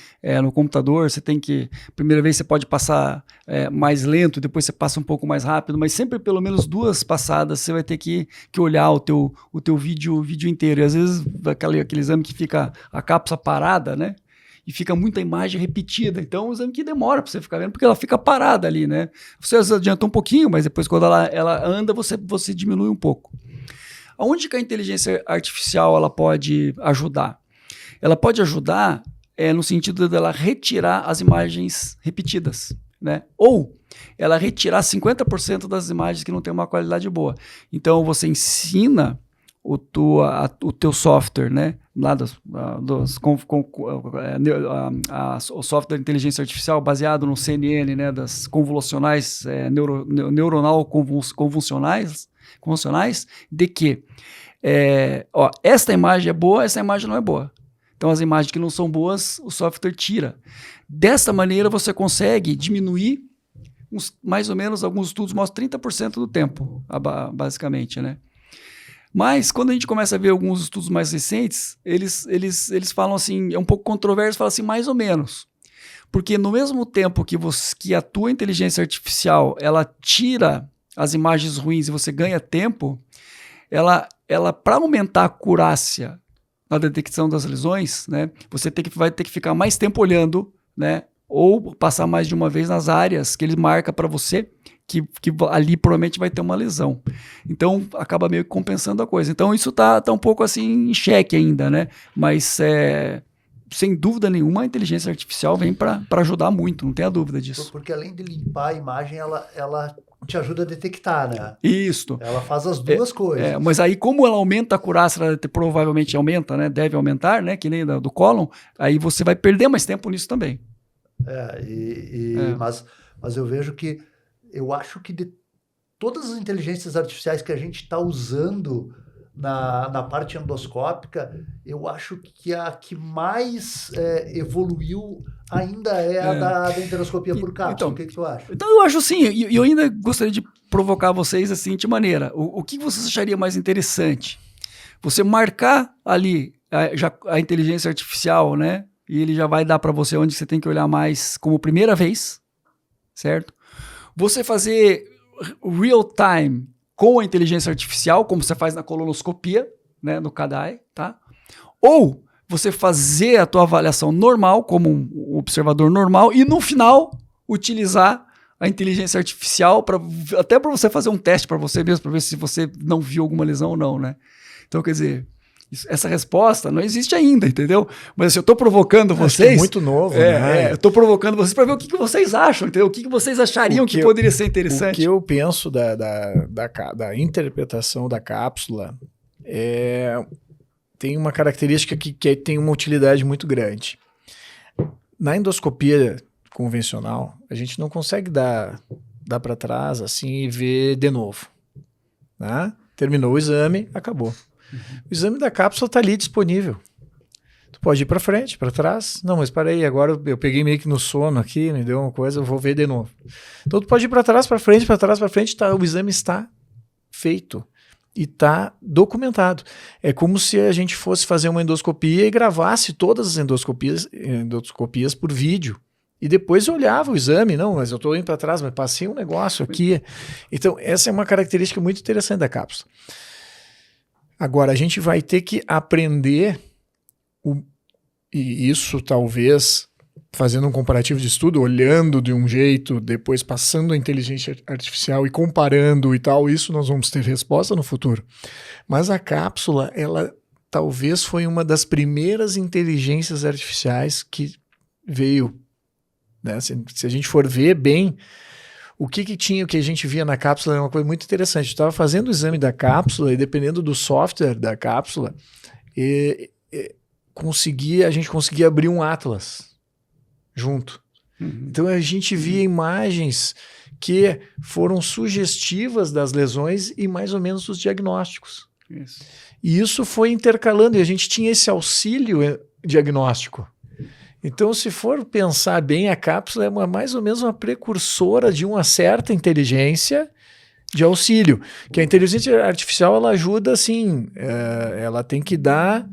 no computador, você tem que... Primeira vez você pode passar mais lento, depois você passa um pouco mais rápido, mas sempre pelo menos 2 passadas você vai ter que olhar o teu vídeo inteiro. E às vezes aquele exame que fica a cápsula parada, né? E fica muita imagem repetida. Então, é um exame que demora para você ficar vendo, porque ela fica parada ali, né? Você adianta um pouquinho, mas depois quando ela anda, você diminui um pouco. Aonde que a inteligência artificial ela pode ajudar? Ela pode ajudar no sentido dela retirar as imagens repetidas, né? Ou ela retirar 50% das imagens que não tem uma qualidade boa. Então, você ensina o teu software, né? Lá o software de inteligência artificial baseado no CNN, né? Das convolucionais neuronal convolucionais, de que esta imagem é boa, essa imagem não é boa. Então, as imagens que não são boas, o software tira. Dessa maneira, você consegue diminuir mais ou menos, alguns estudos mostram 30% do tempo, basicamente, né? Mas, quando a gente começa a ver alguns estudos mais recentes, eles falam assim, é um pouco controverso, falam assim, mais ou menos. Porque no mesmo tempo que a tua inteligência artificial, ela tira as imagens ruins e você ganha tempo, ela para aumentar a acurácia na detecção das lesões, né, você vai ter que ficar mais tempo olhando, né, ou passar mais de uma vez nas áreas que ele marca para você, que ali provavelmente vai ter uma lesão. Então, acaba meio que compensando a coisa. Então, isso tá um pouco assim em xeque ainda, né? Mas, sem dúvida nenhuma, a inteligência artificial vem para ajudar muito, não tenha dúvida disso. Porque além de limpar a imagem, ela te ajuda a detectar, né? Isso. Ela faz as duas coisas. Mas aí, como ela aumenta a acurácia, ela provavelmente aumenta, né? Deve aumentar, né? Que nem do Column, aí você vai perder mais tempo nisso também. Mas eu vejo que eu acho que de todas as inteligências artificiais que a gente está usando na parte endoscópica, eu acho que a que mais evoluiu ainda é a da enteroscopia por cápsula. Então, o que tu acha? Então eu acho sim, e eu ainda gostaria de provocar vocês da seguinte maneira. O que vocês achariam mais interessante? Você marcar ali a inteligência artificial, né? E ele já vai dar para você onde você tem que olhar mais como primeira vez, certo? Você fazer real time com a inteligência artificial, como você faz na colonoscopia, né, no CADAI, tá? Ou você fazer a tua avaliação normal, como um observador normal, e no final utilizar a inteligência artificial até para você fazer um teste para você mesmo, para ver se você não viu alguma lesão ou não, né? Então, quer dizer, essa resposta não existe ainda, entendeu? Mas assim, eu estou provocando vocês... É muito novo, né? Eu estou provocando vocês para ver o que vocês acham, entendeu? O que vocês achariam que poderia ser interessante. O que eu penso da interpretação da cápsula tem uma característica que tem uma utilidade muito grande. Na endoscopia convencional, a gente não consegue dar para trás assim e ver de novo, né? Terminou o exame, acabou. O exame da cápsula está ali disponível. Tu pode ir para frente, para trás. Não, mas para aí, agora eu peguei meio que no sono aqui, me deu uma coisa, eu vou ver de novo. Então tu pode ir para trás, para frente, o exame está feito e está documentado. É como se a gente fosse fazer uma endoscopia e gravasse todas as endoscopias por vídeo. E depois eu olhava o exame, não, mas eu estou indo para trás, mas passei um negócio aqui. Então, essa é uma característica muito interessante da cápsula. Agora, a gente vai ter que aprender, e isso talvez fazendo um comparativo de estudo, olhando de um jeito, depois passando a inteligência artificial e comparando e tal, isso nós vamos ter resposta no futuro. Mas a cápsula, ela talvez foi uma das primeiras inteligências artificiais que veio. Né? Se a gente for ver bem, o que tinha, o que a gente via na cápsula é uma coisa muito interessante. Eu estava fazendo o exame da cápsula e dependendo do software da cápsula, a gente conseguia abrir um atlas junto. Então a gente via imagens que foram sugestivas das lesões e mais ou menos os diagnósticos. Isso. E isso foi intercalando e a gente tinha esse auxílio diagnóstico. Então, se for pensar bem, a cápsula é mais ou menos uma precursora de uma certa inteligência de auxílio. Que a inteligência artificial, ela ajuda, assim, ela tem que dar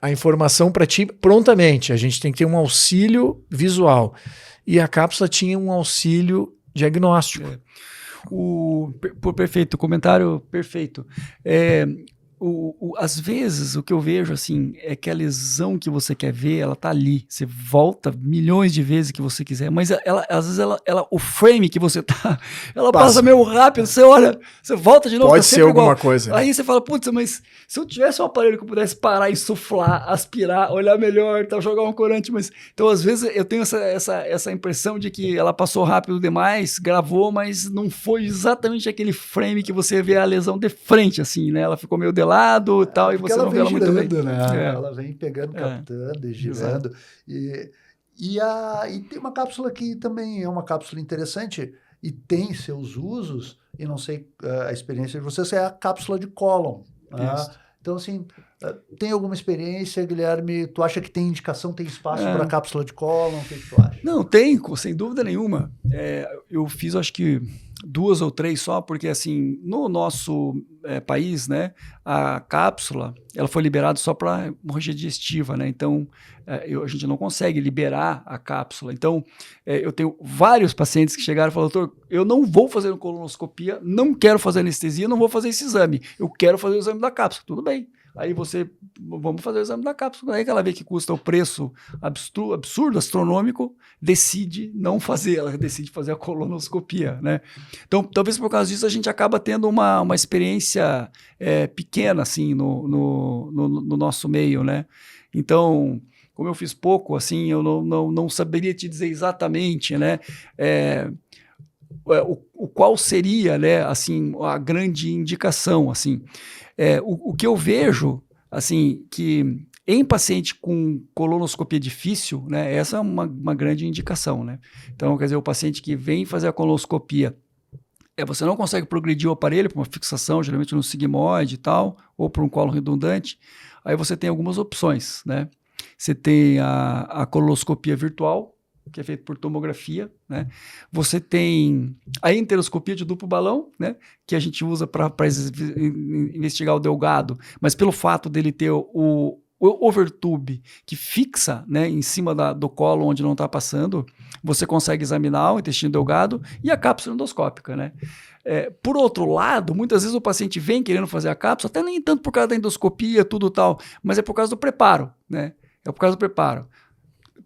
a informação para ti prontamente. A gente tem que ter um auxílio visual. E a cápsula tinha um auxílio diagnóstico. Perfeito, comentário perfeito. Às vezes, o que eu vejo, assim, é que a lesão que você quer ver, ela tá ali. Você volta milhões de vezes que você quiser, mas às vezes o frame que você tá, ela passa meio rápido, você olha, você volta de novo. Pode ser alguma coisa. Aí você fala, putz, mas se eu tivesse um aparelho que eu pudesse parar, insuflar, aspirar, olhar melhor, tal, jogar um corante, mas... Então, às vezes, eu tenho essa impressão de que ela passou rápido demais, gravou, mas não foi exatamente aquele frame que você vê a lesão de frente, assim, né? Ela ficou meio de lado e tal, e você não vê ela muito bem. Né? Ela vem pegando, captando e girando. E tem uma cápsula que também é uma cápsula interessante e tem seus usos, e não sei a experiência de vocês, é a cápsula de Collum. Né? Então, assim, tem alguma experiência, Guilherme? Tu acha que tem indicação, tem espaço para a cápsula de Collum? O que tu acha? Não, tem, sem dúvida nenhuma. Eu fiz, acho que 2 ou 3 só, porque assim, no nosso país, né, a cápsula, ela foi liberada só para hemorragia digestiva, né, então a gente não consegue liberar a cápsula. Então, eu tenho vários pacientes que chegaram e falaram, doutor, eu não vou fazer colonoscopia, não quero fazer anestesia, não vou fazer esse exame, eu quero fazer o exame da cápsula. Tudo bem. Aí vamos fazer o exame da cápsula. Aí que ela vê que custa o preço absurdo, astronômico, decide não fazer, ela decide fazer a colonoscopia, né? Então, talvez por causa disso a gente acaba tendo uma experiência pequena, assim, no nosso meio, né? Então, como eu fiz pouco, assim, eu não saberia te dizer exatamente, né? Qual seria, né, assim, a grande indicação, assim. O que eu vejo, assim, que em paciente com colonoscopia difícil, né, essa é uma grande indicação, né? Então, quer dizer, o paciente que vem fazer a colonoscopia, você não consegue progredir o aparelho para uma fixação, geralmente no sigmoide e tal, ou para um colo redundante, aí você tem algumas opções, né? Você tem a colonoscopia virtual, que é feito por tomografia, né? Você tem a enteroscopia de duplo balão, né? Que a gente usa para investigar o delgado, mas pelo fato dele ter o overtube que fixa, né, em cima do colo onde não está passando, você consegue examinar o intestino delgado e a cápsula endoscópica, né? Por outro lado, muitas vezes o paciente vem querendo fazer a cápsula, até nem tanto por causa da endoscopia, tudo tal, mas é por causa do preparo, né? É por causa do preparo.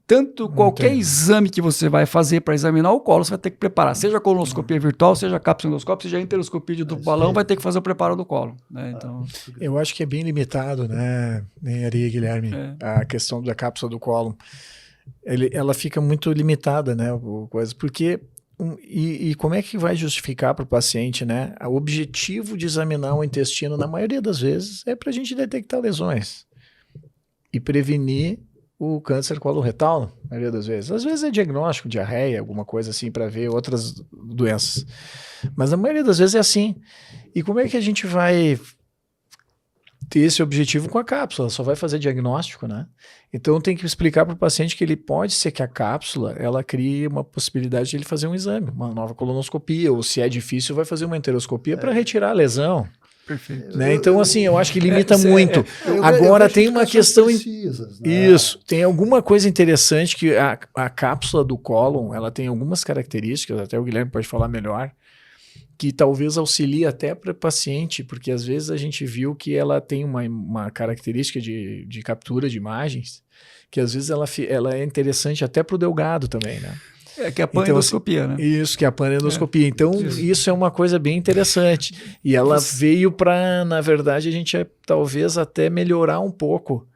Tanto qualquer exame que você vai fazer para examinar o colo, você vai ter que preparar. Seja a colonoscopia virtual, seja a cápsula endoscópica, seja a enteroscopia de duplo balão, vai ter que fazer o preparo do colo. Né? Então... Eu acho que é bem limitado, né, Ari, Guilherme, a questão da cápsula do colo. Ela fica muito limitada, né, porque... E como é que vai justificar para o paciente, né? O objetivo de examinar o intestino, na maioria das vezes, é para a gente detectar lesões e prevenir o câncer coloretal, na maioria das vezes. Às vezes é diagnóstico, diarreia, alguma coisa assim, para ver outras doenças. Mas na maioria das vezes é assim. E como é que a gente vai ter esse objetivo com a cápsula, só vai fazer diagnóstico, né? Então tem que explicar para o paciente que ele pode ser que a cápsula, ela crie uma possibilidade de ele fazer um exame, uma nova colonoscopia, ou se é difícil, vai fazer uma enteroscopia para retirar a lesão. Perfeito. Né? Então, assim, eu acho que limita muito. Agora tem uma questão... precisas, né? Isso, tem alguma coisa interessante que a cápsula do cólon, ela tem algumas características, até o Guilherme pode falar melhor, que talvez auxilie até para o paciente, porque às vezes a gente viu que ela tem uma característica de captura de imagens, que às vezes ela é interessante até para o delgado também, né? Que é a panendoscopia, né? Isso, que é a panendoscopia. Então, isso é uma coisa bem interessante. E ela veio para, na verdade, a gente talvez até melhorar um pouco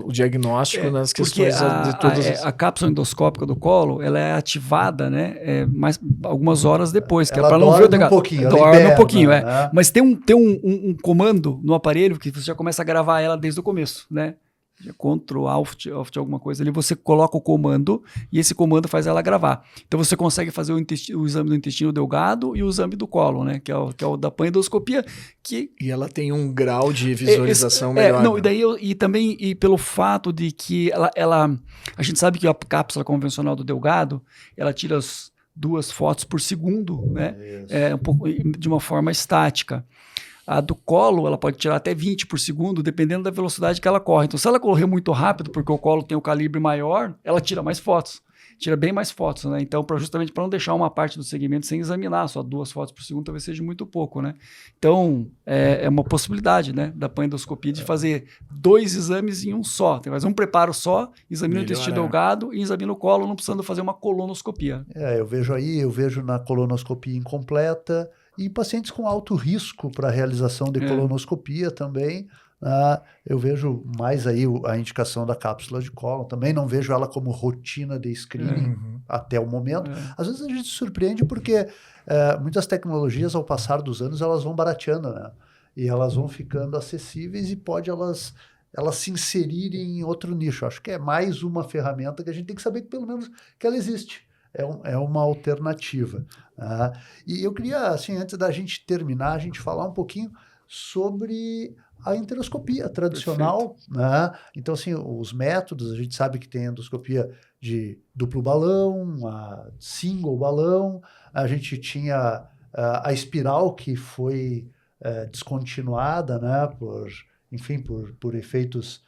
o diagnóstico nas questões de todas a cápsula endoscópica do colo, ela é ativada, né? Algumas horas depois, que ela é para não ver o dorme um pouquinho, dorme um pouquinho, né? Mas tem um comando no aparelho que você já começa a gravar ela desde o começo, né? Ctrl, Alt, alguma coisa ali, você coloca o comando e esse comando faz ela gravar. Então você consegue fazer o exame do intestino delgado e o exame do cólon, né? Que é o da panendoscopia. E ela tem um grau de visualização melhor. Não, e também pelo fato de que a gente sabe que a cápsula convencional do delgado, ela tira as 2 fotos por segundo, né? Um pouco, de uma forma estática. A do colo, ela pode tirar até 20 por segundo, dependendo da velocidade que ela corre. Então, se ela correr muito rápido, porque o colo tem o calibre maior, ela tira mais fotos. Tira bem mais fotos, né? Então, justamente para não deixar uma parte do segmento sem examinar, só 2 fotos por segundo talvez seja muito pouco, né? Então, é uma possibilidade, né, da panendoscopia de fazer 2 exames em um só. Tem que fazer um preparo só, examina o intestino delgado e examina o colo, não precisando fazer uma colonoscopia. Eu vejo na colonoscopia incompleta, e pacientes com alto risco para a realização de colonoscopia também, eu vejo mais aí a indicação da cápsula de cólon. Também não vejo ela como rotina de screening até o momento. Às vezes a gente se surpreende porque muitas tecnologias, ao passar dos anos, elas vão barateando, né? E elas vão ficando acessíveis e pode elas se inserirem em outro nicho. Acho que é mais uma ferramenta que a gente tem que saber que pelo menos que ela existe. É uma alternativa. E eu queria, assim, antes da gente terminar, a gente falar um pouquinho sobre a enteroscopia tradicional, né? Então, assim, os métodos, a gente sabe que tem endoscopia de duplo balão, a single balão, a gente tinha a espiral que foi descontinuada, né? Por efeitos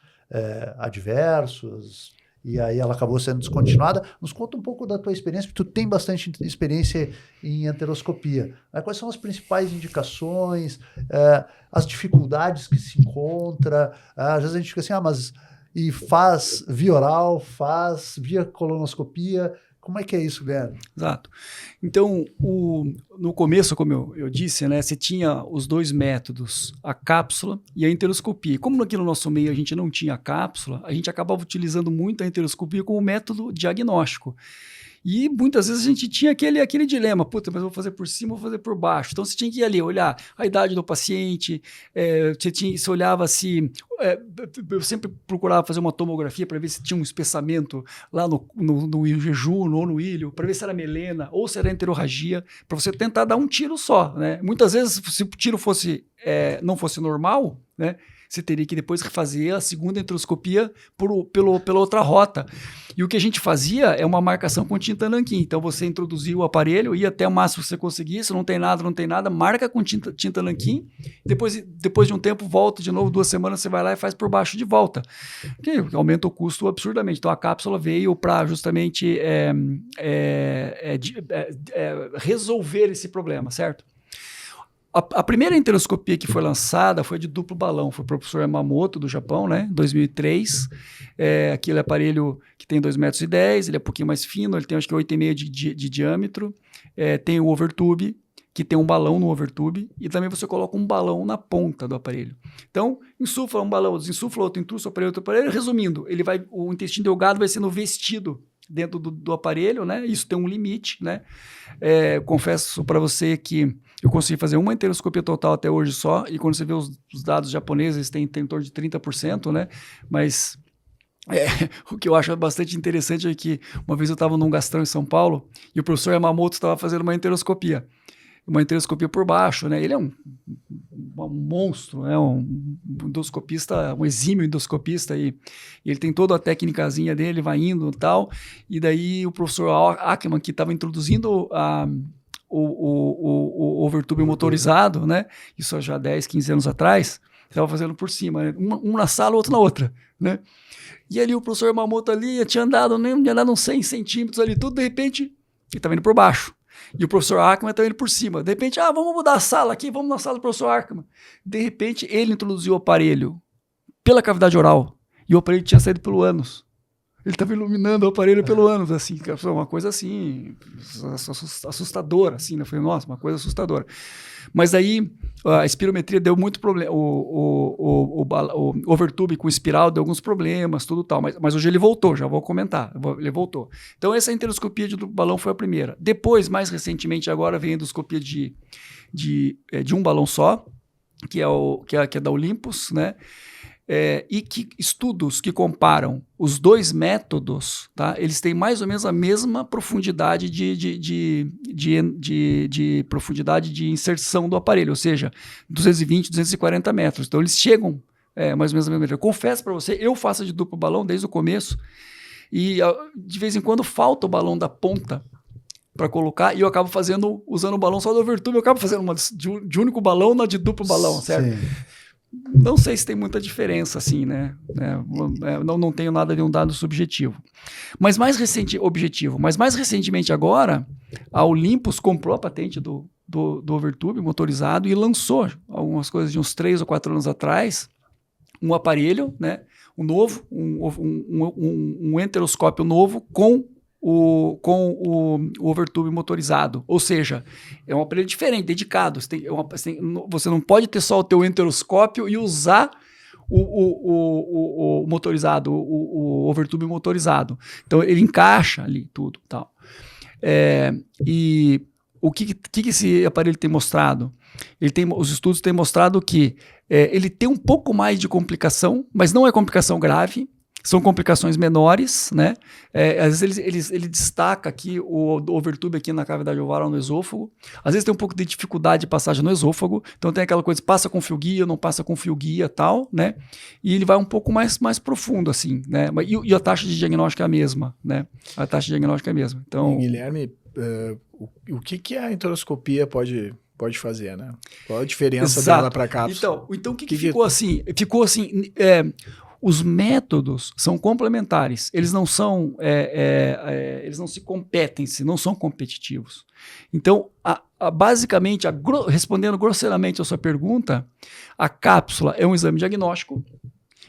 adversos, e aí ela acabou sendo descontinuada. Nos conta um pouco da tua experiência, porque tu tem bastante experiência em enteroscopia. Quais são as principais indicações, as dificuldades que se encontra? Às vezes a gente fica assim, mas e faz via oral, faz via colonoscopia. Como é que é isso, Guilherme? Exato. Então, no começo, como eu disse, né, você tinha os 2 métodos, a cápsula e a enteroscopia. Como aqui no nosso meio a gente não tinha cápsula, a gente acabava utilizando muito a enteroscopia como método diagnóstico. E muitas vezes a gente tinha aquele dilema, mas eu vou fazer por cima ou vou fazer por baixo. Então você tinha que ir ali, olhar a idade do paciente, você olhava se... eu sempre procurava fazer uma tomografia para ver se tinha um espessamento lá no jejum ou no ilho, para ver se era melena ou se era enterorragia, para você tentar dar um tiro só, né? Muitas vezes, se o tiro não fosse normal, né, você teria que depois refazer a segunda enteroscopia pela outra rota. E o que a gente fazia é uma marcação com tinta nanquim. Então você introduzia o aparelho, ia até o máximo que você conseguia, se não tem nada, marca com tinta nanquim, depois de um tempo volta de novo, 2 semanas você vai lá e faz por baixo de volta, que aumenta o custo absurdamente. Então a cápsula veio para justamente resolver esse problema, certo? A primeira enteroscopia que foi lançada foi de duplo balão, foi o professor Yamamoto, do Japão, né, 2003. Aquele aparelho que tem 2,10 metros, ele é um pouquinho mais fino, ele tem acho que 8,5 de diâmetro. Tem o overtube, que tem um balão no overtube, e também você coloca um balão na ponta do aparelho. Então, insufla um balão, desinsufla outro, intrusa outro aparelho. Resumindo, o intestino delgado vai sendo vestido dentro do aparelho, né? Isso tem um limite, né? Confesso para você que eu consegui fazer uma enteroscopia total até hoje só, e quando você vê os dados japoneses, tem em torno de 30%, né? Mas o que eu acho bastante interessante é que uma vez eu estava num gastrão em São Paulo e o professor Yamamoto estava fazendo uma enteroscopia por baixo, né? Ele é um monstro, né? Um endoscopista, um exímio endoscopista, e ele tem toda a técnicazinha dele, vai indo e tal, e daí o professor Ackerman, que estava introduzindo o overtube motorizado, né? Isso já 10, 15 anos atrás, estava fazendo por cima, né? Um na sala, outro na outra, né? E ali o professor Yamamoto ali tinha andado uns 100 centímetros ali, tudo, de repente, ele estava indo por baixo. E o professor Ackerman estava indo por cima. De repente, vamos mudar a sala aqui, vamos na sala do professor Ackerman. De repente, ele introduziu o aparelho pela cavidade oral, e o aparelho tinha saído pelo ânus. Ele estava iluminando o aparelho pelo ânus, assim, uma coisa assim, assustadora, assim, né? Eu falei, nossa, uma coisa assustadora. Mas aí, a espirometria deu muito problema, o overtube com espiral deu alguns problemas, tudo tal, mas hoje ele voltou, já vou comentar, ele voltou. Então essa endoscopia de duplo balão foi a primeira. Depois, mais recentemente, agora vem a endoscopia de um balão só, que é da Olympus, né? E que estudos que comparam os dois métodos, tá? Eles têm mais ou menos a mesma profundidade de profundidade de inserção do aparelho, ou seja, 220, 240 metros. Então eles chegam mais ou menos a mesma. Eu confesso para você, eu faço de duplo balão desde o começo, e de vez em quando falta o balão da ponta para colocar, e eu acabo usando o balão só do overtube, eu acabo fazendo uma de único balão na de duplo balão, certo? Sim. Não sei se tem muita diferença, assim, né? Não tenho nada de um dado subjetivo. Mas mais recentemente agora, a Olympus comprou a patente do overtube motorizado e lançou algumas coisas de uns 3 ou 4 anos atrás, um aparelho, né? Um novo, um enteroscópio novo com o overtube motorizado, ou seja, é um aparelho diferente, dedicado. Você não pode ter só o teu enteroscópio e usar o motorizado, o overtube motorizado. Então ele encaixa ali tudo, tal. E o que esse aparelho tem mostrado? Os estudos têm mostrado que ele tem um pouco mais de complicação, mas não é complicação grave. São complicações menores, né? Às vezes ele destaca aqui o overtube aqui na cavidade oval no esôfago. Às vezes tem um pouco de dificuldade de passagem no esôfago. Então tem aquela coisa, passa com fio guia, não passa com fio guia, tal, né? E ele vai um pouco mais profundo, assim, né? E a taxa de diagnóstico é a mesma, né? A taxa de diagnóstico é a mesma. Então, Guilherme, o que a enteroscopia pode fazer, né? Qual a diferença dela para a cápsula? Então o que ficou assim? Ficou assim... Os métodos são complementares, eles não são, eles não se competem, não são competitivos. Então, basicamente, respondendo grosseiramente a sua pergunta, a cápsula é um exame diagnóstico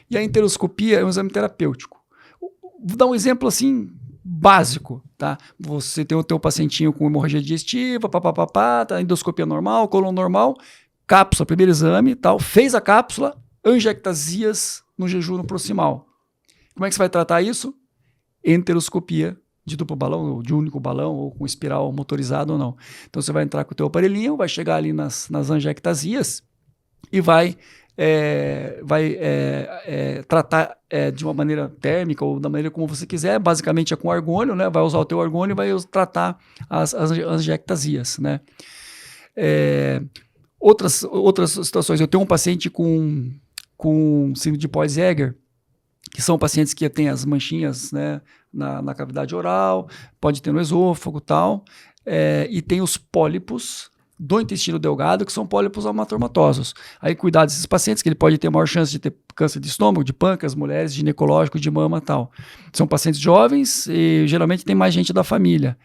e a enteroscopia é um exame terapêutico. Vou dar um exemplo assim básico, tá? Você tem o teu pacientinho com hemorragia digestiva, tá, endoscopia normal, colon normal, cápsula, primeiro exame, tal, fez a cápsula, angiectasias no jejum no proximal. Como é que você vai tratar isso? Enteroscopia de duplo balão, ou de único balão, ou com espiral motorizado ou não. Então você vai entrar com o teu aparelhinho, vai chegar ali nas angiectasias e vai tratar de uma maneira térmica ou da maneira como você quiser, basicamente é com argônio, né? Vai usar o teu argônio e vai tratar as angiectasias, né? Outras situações, eu tenho um paciente com síndrome de Poiseuille, que são pacientes que têm as manchinhas, né, na cavidade oral, pode ter no esôfago e tal, e tem os pólipos do intestino delgado, que são pólipos amatomatosos. Aí cuidar desses pacientes, que ele pode ter maior chance de ter câncer de estômago, de pâncreas, mulheres, ginecológico, de mama e tal. São pacientes jovens e geralmente tem mais gente da família.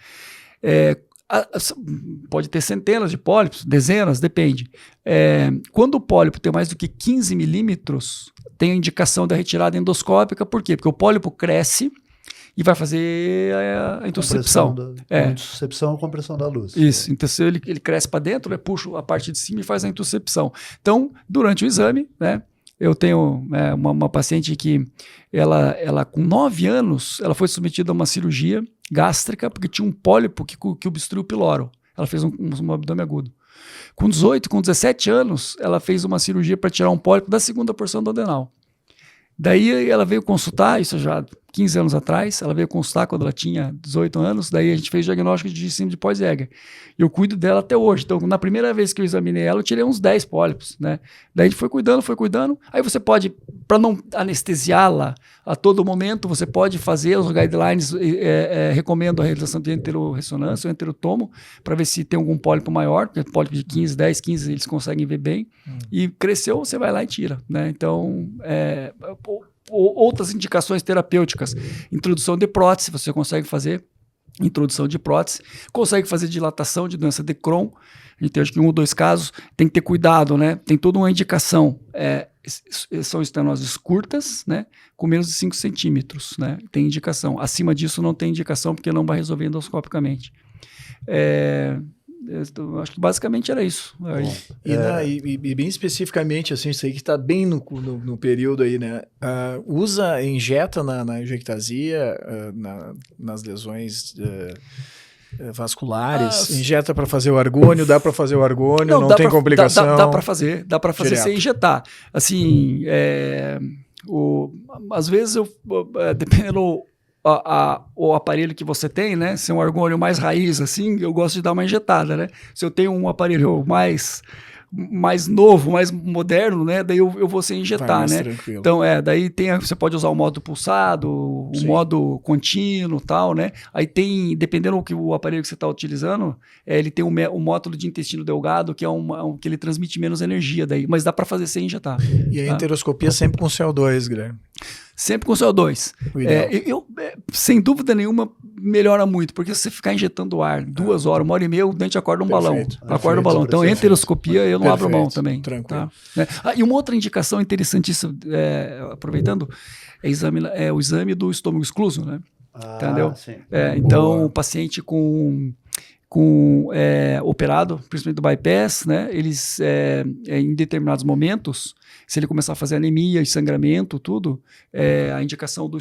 Pode ter centenas de pólipos, dezenas, depende. Quando o pólipo tem mais do que 15 milímetros, tem a indicação da retirada endoscópica. Por quê? Porque o pólipo cresce e vai fazer a intussuscepção. Intussuscepção ou compressão da luz. Isso. Então, ele cresce para dentro, puxa a parte de cima e faz a intussuscepção. Então, durante o exame, né, eu tenho uma paciente que ela com 9 anos, ela foi submetida a uma cirurgia gástrica porque tinha um pólipo que obstruiu o piloro. Ela fez um abdômen agudo. Com 18, com 17 anos, ela fez uma cirurgia para tirar um pólipo da segunda porção do adenal. Daí ela veio consultar, isso já 15 anos atrás, ela veio constar quando ela tinha 18 anos, daí a gente fez diagnóstico de síndrome de Poiseuille. Eu cuido dela até hoje. Então, na primeira vez que eu examinei ela, eu tirei uns 10 pólipos, né? Daí a gente foi cuidando. Aí você pode, para não anestesiá-la a todo momento, você pode fazer os guidelines, recomendo a realização de enterorressonância ou enterotomo, para ver se tem algum pólipo maior, porque pólipo de 15, 10, 15, eles conseguem ver bem. E cresceu, você vai lá e tira, né? Então, outras indicações terapêuticas, introdução de prótese, você consegue fazer introdução de prótese, consegue fazer dilatação de doença de Crohn. A gente tem, acho que 1 ou 2 casos, tem que ter cuidado, né? Tem toda uma indicação. São estenoses curtas, né? Com menos de 5 centímetros, né? Tem indicação. Acima disso não tem indicação, porque não vai resolver endoscopicamente. Acho que basicamente era isso. E bem especificamente, assim, isso aí que está bem no período aí, né? Injeta na injectasia, nas lesões vasculares, injeta para fazer o argônio, dá para fazer o argônio, não tem complicação? Dá para fazer sem injetar. Assim, às vezes, dependendo o aparelho que você tem, né? Se é um argônio mais raiz, assim, eu gosto de dar uma injetada, né? Se eu tenho um aparelho mais novo, mais moderno, né? Daí eu vou sem injetar, né? Tranquilo. Então, daí você pode usar o modo pulsado, o modo contínuo, tal, né? Aí tem, dependendo do aparelho que você está utilizando, ele tem o módulo de intestino delgado, que que ele transmite menos energia daí, mas dá para fazer sem injetar. E a enteroscopia sempre com CO2, Guilherme? Sempre com CO2. Sem dúvida nenhuma, melhora muito, porque se você ficar injetando ar 2 horas, 1h30, o dente acorda um balão. Acorda um balão. Então, enteroscopia, eu não abro mão também. Tranquilo. Tá? E uma outra indicação interessantíssima, aproveitando, é o exame do estômago excluso, né? Entendeu? Então, o paciente operado, principalmente do bypass, né? Eles, em determinados momentos, se ele começar a fazer anemia e sangramento, tudo, a indicação do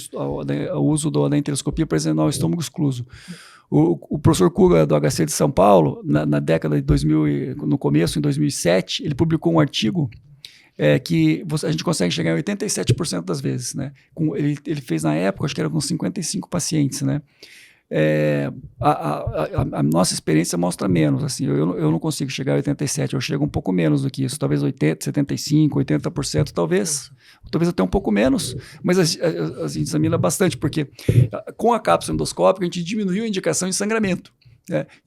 uso da enteroscopia para examinar o estômago excluso. O professor Kuga, do HC de São Paulo, na década de 2000, no começo, em 2007, ele publicou um artigo que a gente consegue chegar em 87% das vezes, né? Ele fez na época, acho que era com 55 pacientes, né? A nossa experiência mostra menos, assim, eu não consigo chegar a 87%, eu chego um pouco menos do que isso, talvez 80%, 75%, 80%, talvez até um pouco menos, mas a gente examina bastante, porque com a cápsula endoscópica a gente diminuiu a indicação de sangramento,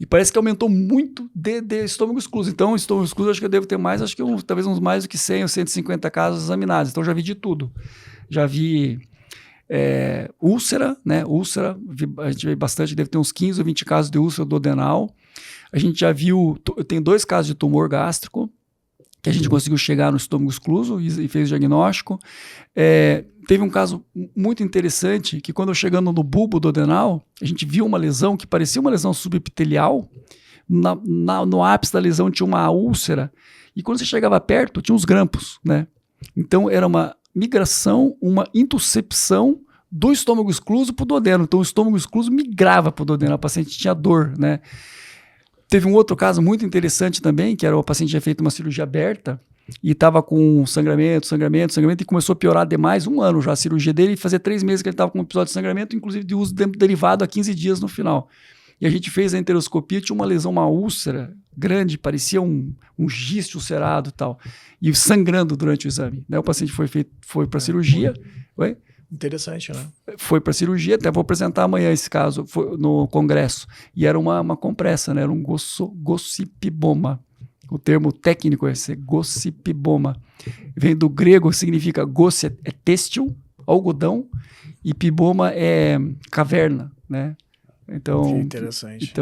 e parece que aumentou muito de estômago excluso. Então, estômago excluso, acho que eu devo ter mais, talvez uns mais do que 100 ou 150 casos examinados, então já vi de tudo, já vi úlcera, né? Úlcera, a gente vê bastante, deve ter uns 15 ou 20 casos de úlcera duodenal. A gente já viu, eu tenho 2 casos de tumor gástrico, que a gente conseguiu chegar no estômago excluso e fez o diagnóstico. Teve um caso muito interessante, que quando eu chegando no bulbo duodenal, a gente viu uma lesão que parecia uma lesão subepitelial, no ápice da lesão tinha uma úlcera, e quando você chegava perto, tinha uns grampos, né? Então, era uma migração, uma intuscepção do estômago excluso para o duodeno. Então, o estômago excluso migrava para o duodeno, a paciente tinha dor, né? Teve um outro caso muito interessante também, que era o paciente tinha feito uma cirurgia aberta e estava com sangramento, e começou a piorar demais, 1 ano já a cirurgia dele, e fazia 3 meses que ele estava com um episódio de sangramento, inclusive de uso derivado a 15 dias no final. E a gente fez a enteroscopia, tinha uma lesão, uma úlcera grande, parecia um giste ulcerado e tal, e sangrando durante o exame, né? O paciente foi para a cirurgia. Oi? Interessante, né? Foi para a cirurgia, até vou apresentar amanhã esse caso, foi no congresso, e era uma compressa, né? Era um gossipiboma. O termo técnico é esse, gossipiboma. Vem do grego, significa gosse é têxtil, algodão, e piboma é caverna, né? Então, que interessante.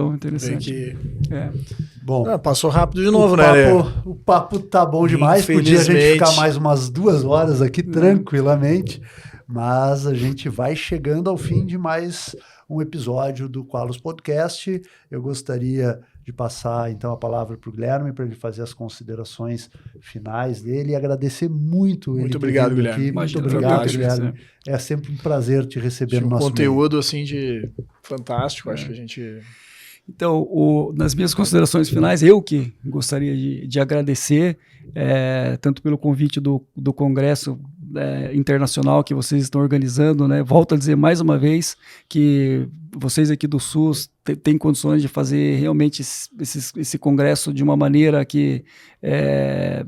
Bom, passou rápido de novo, né? O papo tá bom demais. Podia a gente ficar mais umas 2 horas aqui tranquilamente, mas a gente vai chegando ao fim de mais um episódio do Qualos Podcast. Eu gostaria de passar então a palavra para o Guilherme para ele fazer as considerações finais dele e agradecer muito ele. Muito obrigado, Guilherme. Muito obrigado, Guilherme. É sempre um prazer te receber no nosso conteúdo meio. Assim de fantástico, acho que a gente... Então, nas minhas considerações finais, eu que gostaria de agradecer, tanto pelo convite do Congresso internacional que vocês estão organizando, né? Volto a dizer mais uma vez que vocês aqui do Sul têm condições de fazer realmente esse congresso de uma maneira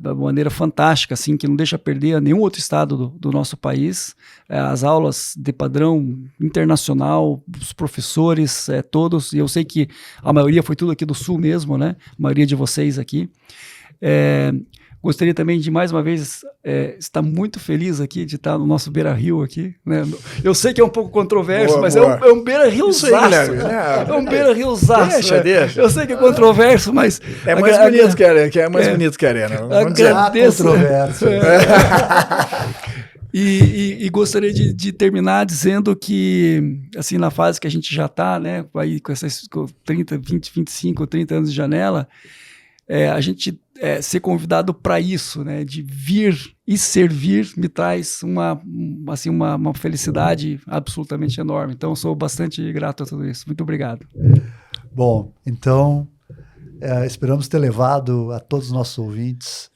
uma maneira fantástica, assim, que não deixa perder nenhum outro estado do nosso país. As aulas de padrão internacional, os professores, todos, e eu sei que a maioria foi tudo aqui do Sul mesmo, né? A maioria de vocês aqui. Gostaria também de, mais uma vez, estar muito feliz aqui de estar no nosso Beira Rio aqui, né? Eu sei que é um pouco controverso, mas boa. é um Beira Rio-zaço. É um Beira Rio-zaço. Deixa. Eu sei que é controverso, mas... É mais bonito que a arena. Vamos dizer. Controverso. E gostaria de terminar dizendo que, assim, na fase que a gente já está, né, aí com essas 30, 20, 25, 30 anos de janela, a gente ser convidado para isso, né, de vir e servir, me traz uma felicidade absolutamente enorme. Então, eu sou bastante grato a tudo isso. Muito obrigado. Bom, então, esperamos ter levado a todos os nossos ouvintes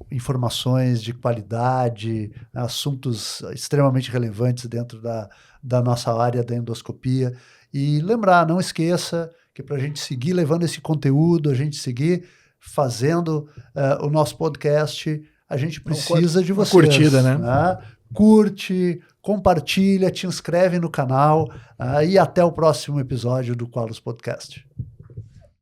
informações de qualidade, assuntos extremamente relevantes dentro da nossa área da endoscopia. E lembrar, não esqueça que para a gente seguir levando esse conteúdo, a gente seguir fazendo o nosso podcast, a gente precisa de vocês. Uma curtida, né? Curte, compartilha, te inscreve no canal e até o próximo episódio do Qualos Podcast.